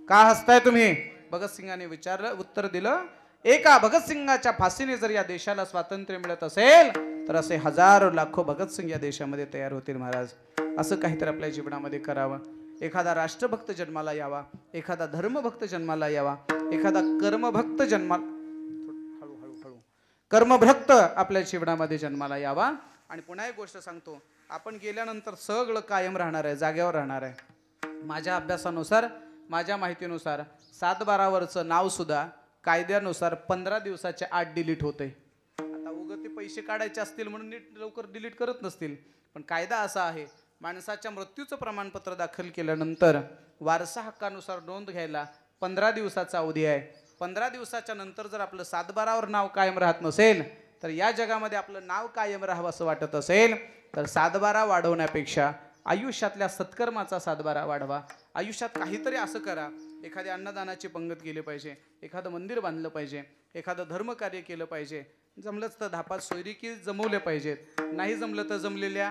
का हसताय तुम्ही? भगतसिंगाने विचारलं, उत्तर दिलं, एका भगतसिंगाच्या फाशीने जर या देशाला स्वातंत्र्य मिळत असेल तर असे हजारो लाखो भगतसिंग या देशामध्ये तयार होतील. महाराज असं काहीतरी आपल्या जीवनामध्ये करावं. एखादा राष्ट्रभक्त जन्माला यावा, एखादा धर्मभक्त जन्माला यावा, एखादा कर्मभक्त कर्मभक्त आपल्या जीवनामध्ये जन्माला यावा. आणि पुन्हा एक गोष्ट सांगतो, आपण गेल्यानंतर सगळं कायम राहणार आहे, जागेवर राहणार आहे. माझ्या अभ्यासानुसार, माझ्या माहितीनुसार 7-12वरचं नाव सुद्धा कायद्यानुसार 15 दिवसाच्या आत डिलीट होते. आता उगं ते पैसे काढायचे असतील म्हणून नीट लवकर डिलीट करत नसतील, पण कायदा असा आहे, माणसाच्या मृत्यूचं प्रमाणपत्र दाखल केल्यानंतर वारसा हक्कानुसार नोंद घ्यायला 15 दिवसाचा अवधी आहे. 15 दिवसाच्या नंतर जर आपलं 7-12वर नाव कायम राहत नसेल तर या जगामध्ये आपलं नाव कायम राहावं असं वाटत असेल तर 7-12 वाढवण्यापेक्षा आयुष्यातल्या सत्कर्माचा 7-12 वाढवा. आयुष्यात काहीतरी असं करा, एखाद्या अन्नदानाची पंगत केली पाहिजे, एखादं मंदिर बांधलं पाहिजे, एखादं धर्मकार्य केलं पाहिजे, जमलंच तर 10-5 सोयरिकी जमवले पाहिजेत, नाही जमलं तर जमलेल्या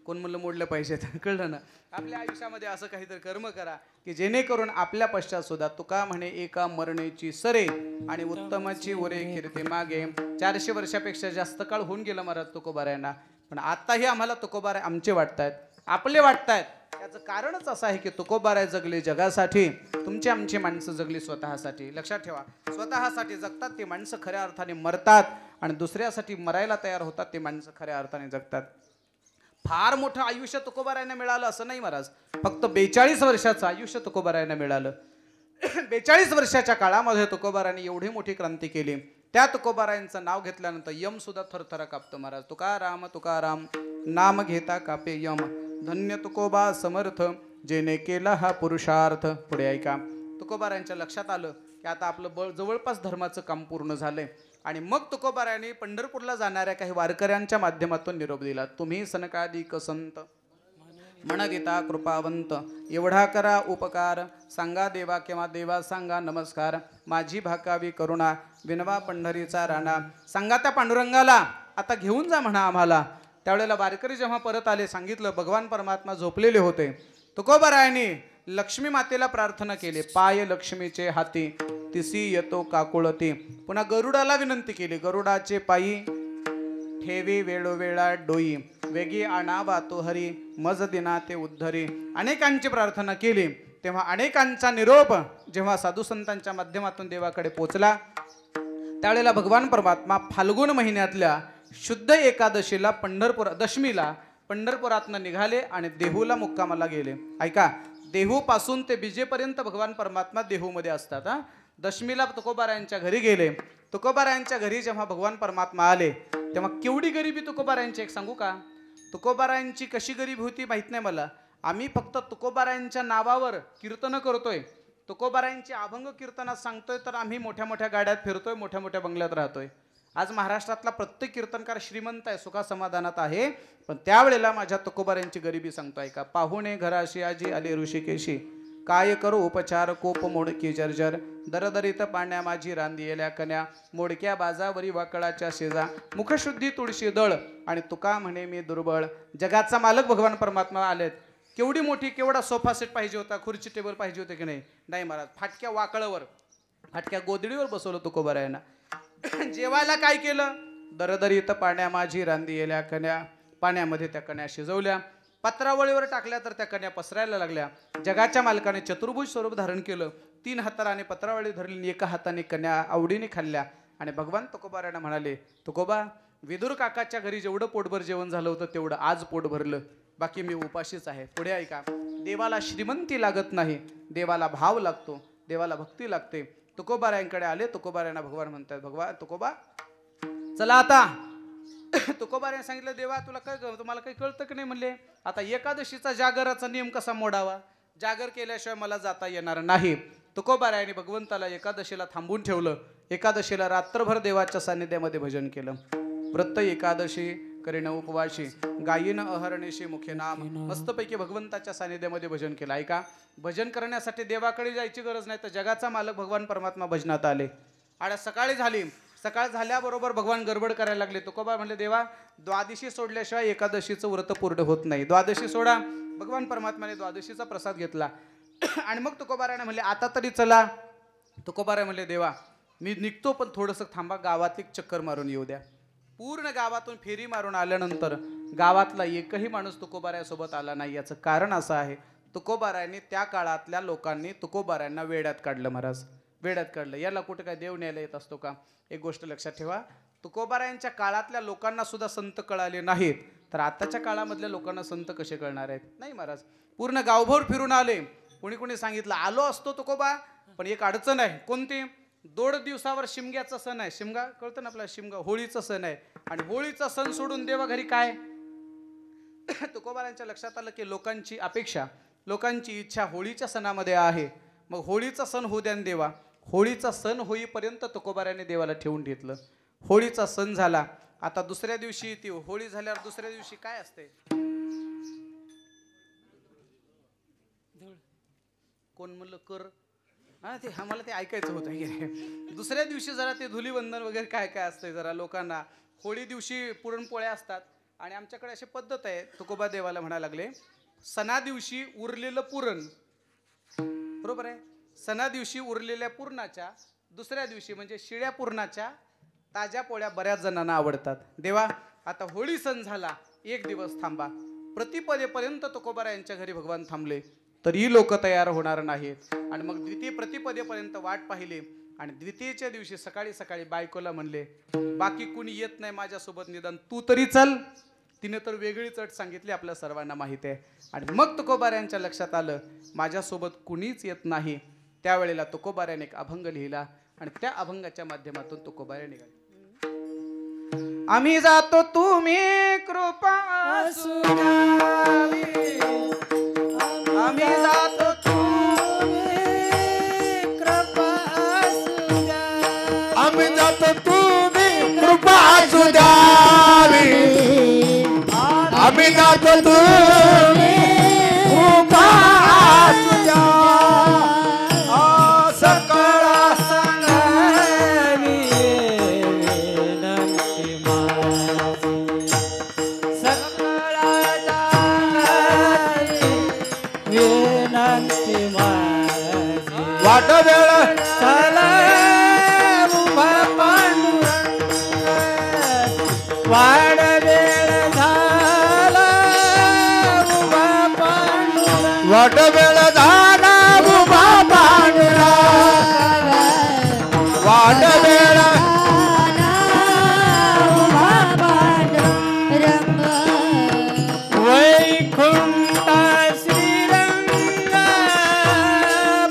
कोण म्हणलं मोडलं पाहिजेत कळलं ना. आपल्या आयुष्यामध्ये असं काहीतरी कर्म करा की जेणेकरून आपल्या पश्चात सुद्धा तुका म्हणे एका मरणेची सरे आणि उत्तमाची ओरे कीर्ती मागे. 400 वर्षापेक्षा जास्त काळ होऊन गेलं महाराज तुकोबारायांना, पण आताही आम्हाला तुकोबाराय आमचे वाटतायत, आपले वाटतायत. याचं कारणच असं आहे की तुकोबाराय जगले जगासाठी, तुमची आमची माणसं जगली स्वतःसाठी. लक्षात ठेवा, स्वतःसाठी जगतात ते माणसं खऱ्या अर्थाने मरतात आणि दुसऱ्यासाठी मरायला तयार होतात ते माणसं खऱ्या अर्थाने जगतात. फार मोठं आयुष्य तुकोबारायांना मिळालं असं नाही महाराज, फक्त 42 वर्षाचं आयुष्य तुकोबारायांना मिळालं. 42 वर्षाच्या काळामध्ये तुकोबारायांनी एवढी मोठी क्रांती केली. त्या तुकोबारायांचं नाव घेतल्यानंतर यम सुद्धा थरथर कापतो महाराज. तुकाराम तुकाराम नाम घेता कापे यम, धन्य तुकोबा समर्थ जेने केला हा पुरुषार्थ. पुढे ऐका, तुकोबारायांच्या लक्षात आलं की आता आपलं जवळपास धर्माचं काम पूर्ण झालंय आणि मग तुकोबारायांनी पंढरपूरला जाणाऱ्या काही वारकऱ्यांच्या माध्यमातून निरोप दिला. तुम्ही सनकादिक संत म्हणगिता कृपावंत, एवढा करा उपकार, सांगा देवा किंवा देवा सांगा नमस्कार, माझी भाकावी करुणा, विनवा पंढरीचा राणा. सांगा त्या पांडुरंगाला आता घेऊन जा म्हणा आम्हाला. त्यावेळेला वारकरी जेव्हा परत आले, सांगितलं भगवान परमात्मा झोपलेले होते. तुकोबारायांनी लक्ष्मी मातेला प्रार्थना केली, पाय लक्ष्मीचे हाती तिसी येतो काकुळती. पुन्हा गरुडाला विनंती केली, गरुडाचे पायी ठेवी वेळोवेळा डोई, वेगी आणावा तो हरी, मज दिना ते उद्धरी. अनेकांची प्रार्थना केली. तेव्हा अनेकांचा निरोप जेव्हा साधू संतांच्या माध्यमातून देवाकडे पोचला, त्यावेळेला भगवान परमात्मा फाल्गुन महिन्यातल्या शुद्ध एकादशीला दशमीला पंढरपुरातनं निघाले आणि देहूला मुक्कामाला गेले. ऐका, देहूपासून ते बिजेपर्यंत भगवान परमात्मा देहूमध्ये असतात. दशमीला तुकोबारायांच्या घरी गेले. तुकोबारायांच्या घरी जेव्हा भगवान परमात्मा आले तेव्हा केवढी गरिबी तुकोबारायांची एक सांगू का. तुकोबारायांची कशी गरिबी होती माहित नाही मला. आम्ही फक्त तुकोबारायांच्या नावावर कीर्तन करतोय, तुकोबारायांची अभंग कीर्तनात सांगतोय, तर आम्ही मोठ्या मोठ्या गाड्यात फिरतोय, मोठ्या मोठ्या बंगल्यात राहतोय. आज महाराष्ट्रातला प्रत्येक कीर्तनकार श्रीमंत आहे, सुखा समाधानात आहे, पण त्यावेळेला माझ्या तुकोबारायांची गरिबी सांगतोय का. पाहुणे घराशी आजी आले ऋषिकेशी, काय करू उपचार कोप मोडकी जर्जर, दरदरीत पाण्या माझी रांदी येल्या कन्या, मोडक्या बाजावरी वाकळाच्या शेजा, मुखशुद्धी तुळशी दळ आणि तुका म्हणे मी दुर्बळ. जगाचा मालक भगवान परमात्मा आलेत. केवढी मोठी, केवढा सोफा सेट पाहिजे होता, खुर्ची टेबल पाहिजे होते की नाही. नाही महाराज, फाटक्या वाकळावर, फाटक्या गोदडीवर बसवलं तुकोबारायांना. जेवायला काय केलं, दरदरीत पाण्या माझी रांदी येल्या कन्या, पाण्यामध्ये त्या कन्या शिजवल्या, पत्रावळीवर टाकल्या तर त्या कन्या पसरायला लागल्या. जगाच्या मालकाने चतुर्भुज स्वरूप धारण केलं. 3 हाताने पत्रावळी धरली, एका हाताने कन्या आवडीने खाल्ल्या. आणि भगवान तुकोबारायांना म्हणाले, तुकोबा, विदुर काकाच्या घरी जेवढं पोटभर जेवण झालं होतं तेवढं आज पोट भरलं, बाकी मी उपाशीच आहे. पुढे ऐका, देवाला श्रीमंती लागत नाही, देवाला भाव लागतो, देवाला भक्ती लागते. तुकोबारायांकडे आले. तुकोबारायांना भगवान म्हणतात, भगवान तुकोबा चला आता. तुकोबारायांनी सांगितलं, देवा तुला काय तुम्हाला काही कळतं की नाही. म्हणले, आता एकादशीचा जागराचा नियम कसा मोडावा, जागर केल्याशिवाय मला जाता येणार नाही. तुकोबारायांनी भगवंताला एकादशीला थांबून ठेवलं. एकादशीला रात्रभर देवाच्या सानिध्यामध्ये भजन केलं. व्रत एकादशी करीन उपवाशी, गायीन अहरणेशी मुखे नाम. मस्तपैकी भगवंताच्या सानिध्यामध्ये भजन केलं. ऐका, भजन करण्यासाठी देवाकडे जायची गरज नाही, तर जगाचा मालक भगवान परमात्मा भजनात आले. आणि सकाळी झाली. सकाळ झाल्याबरोबर भगवान गडबड करायला लागले. तुकोबा म्हणले, देवा द्वादशी सोडल्याशिवाय एकादशीचं व्रत पूर्ण होत नाही, द्वादशी सोडा. भगवान परमात्माने द्वादशीचा प्रसाद घेतला. आणि मग तुकोबाराने म्हणले, आता तरी चला. तुकोबाराय म्हणले, देवा मी निघतो, पण थोडंसं थांबा, गावात एक चक्कर मारून येऊ द्या. पूर्ण गावातून फेरी मारून आल्यानंतर गावातला एकही माणूस तुकोबारायासोबत आला नाही. याचं कारण असं आहे, तुकोबारायांनी त्या काळातल्या लोकांनी तुकोबारायांना वेड्यात काढलं. महाराज वेड्यात काढलं. याला कुठं काय देव न्यायला येत असतो का. एक गोष्ट लक्षात ठेवा, तुकोबारायांच्या काळातल्या लोकांना सुद्धा संत कळाले नाहीत, तर आताच्या काळामधल्या लोकांना संत कसे कळणार आहेत. नाही महाराज, पूर्ण गावभर फिरून आले. कोणी कोणी सांगितलं, आलो असतो तुकोबा, पण एक अडचण आहे. कोणती. 2 दिवसावर शिमग्याचा सण आहे. शिमगा कळतं ना आपला, शिमगा होळीचा सण आहे. आणि होळीचा सण सोडून देवा घरी काय. तुकोबारायांच्या लक्षात आलं की लोकांची अपेक्षा, लोकांची इच्छा होळीच्या सणामध्ये आहे. मग होळीचा सण होऊ द्या देवा. होळीचा सण होईपर्यंत तुकोबारायांनी देवाला ठेवून घेतलं. होळीचा सण झाला. आता दुसऱ्या दिवशी ती होळी झाल्यावर दुसऱ्या दिवशी काय असते, कोण म्हणलं कर, हा ते आम्हाला ते ऐकायचं होतं. दुसऱ्या दिवशी जरा ते धुलीवंदन वगैरे काय काय असतंय जरा लोकांना. होळी दिवशी पुरणपोळ्या असतात आणि आमच्याकडे अशी पद्धत आहे, तुकोबा देवाला म्हणायला लागले, सणा दिवशी उरलेलं पुरण, बरोबर आहे, सणा दिवशी उरलेल्या पुरणाच्या दुसऱ्या दिवशी म्हणजे शिळ्या पुरणाच्या ताज्या पोळ्या बऱ्याच जणांना आवडतात. देवा आता होळी सण झाला, एक दिवस थांबा. प्रतिपदेपर्यंत तुकोबारायांच्या घरी भगवान थांबले तरी लोक तयार होणार नाहीत. आणि मग द्वितीय प्रतिपदेपर्यंत वाट पाहिली आणि द्वितीयेच्या दिवशी सकाळी सकाळी बायकोला म्हणले, बाकी कुणी येत नाही माझ्यासोबत, निदान तू तरी चल. तिने तर वेगळीच अट सांगितली, आपल्या सर्वांना माहिती आहे. आणि मग तुकोबारायांच्या लक्षात आलं माझ्यासोबत कुणीच येत नाही. त्यावेळेला तुकोबारायाने एक अभंग लिहिला आणि त्या अभंगाच्या माध्यमातून तुकोबारा निघाले. आम्ही जातो तुम्ही कृपा असू द्यावी, आम्ही जातो तुम्ही कृपा असू द्यावी, आम्ही जातो तुम्ही कृपा असू द्यावी, आम्ही जातो तुम्ही कृपा असू द्यावी. सकळ सांगावी विनंती माझी, सकळ सांगावी विनंती माझी. वाट वेळ चला उभा पांडुरंग, वाड वेळ झाला उभा पांडुरंग, वाट वेळ झाला उभा पांडुरंग, वाट वेळ वैकुंठ श्रीरंग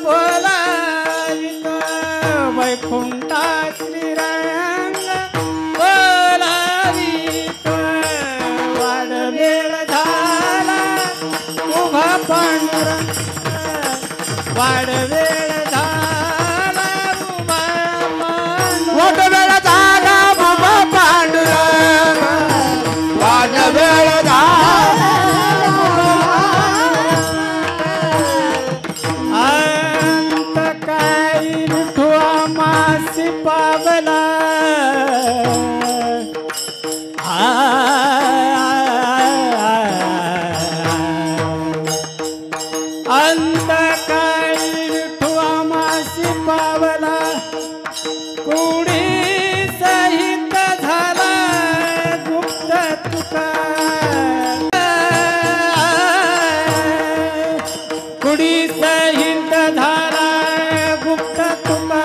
बोलावित, वैकुंठ श्रीरंग बोलावित. वाड वेळ झाला उभा पांडुरंग, वाड वेळ झाला उभा पांडुरंग, वाट वेळ झाला उभा पांडुरंग, वाट वेळ झाला अंत काही विठुआ मासी पावला. अंत काही विठुआ मासी पावला, कुडी सहित झाला गुप्त तुका, कुडी सहित झाला गुप्त तुका.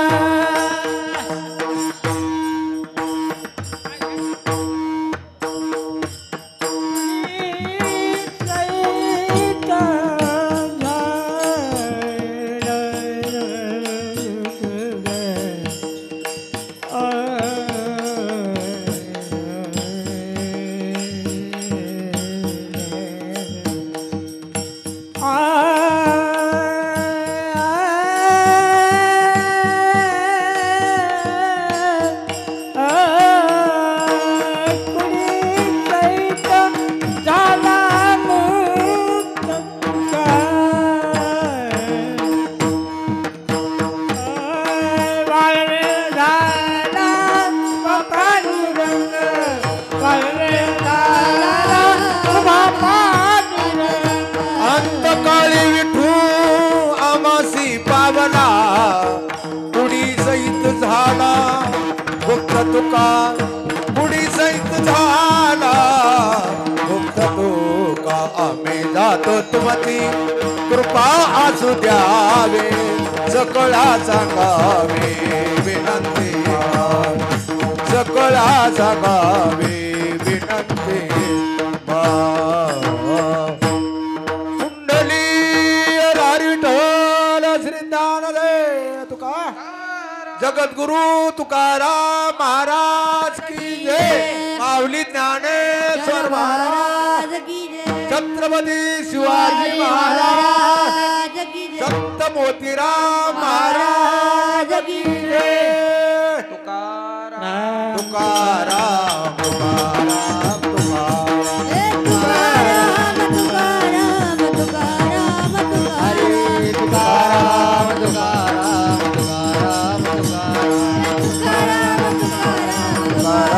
अंतकाळी विठू आमासी पावला, कुडी सहित झाला गुप्त तुका, कुडी सहित झाला गुप्त तुका. आम्ही जातो तुमची कृपा असू द्यावे, सकळा सांगावे विनंती, सकळा सांगावे विनंती. जगद्गुरु तुकाराम महाराज की जय. माऊली ज्ञानेश्वर महाराज, छत्रपती शिवाजी महाराज, संत मोतीराम महाराज की जय. तुकाराम तुकाराम तुकाराम तुकाराम, हरे तुकाराम तुकाराम तुकाराम तुकाराम, तुकाराम तुकाराम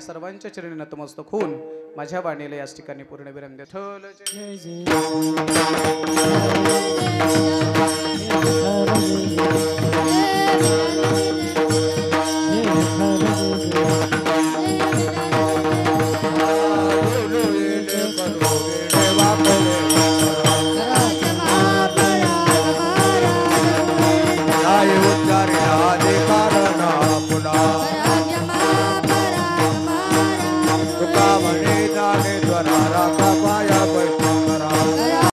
सर्वांच्या चरणी नतमस्तक होऊन माझ्या वाणीला याच ठिकाणी पूर्ण विराम देतो. जय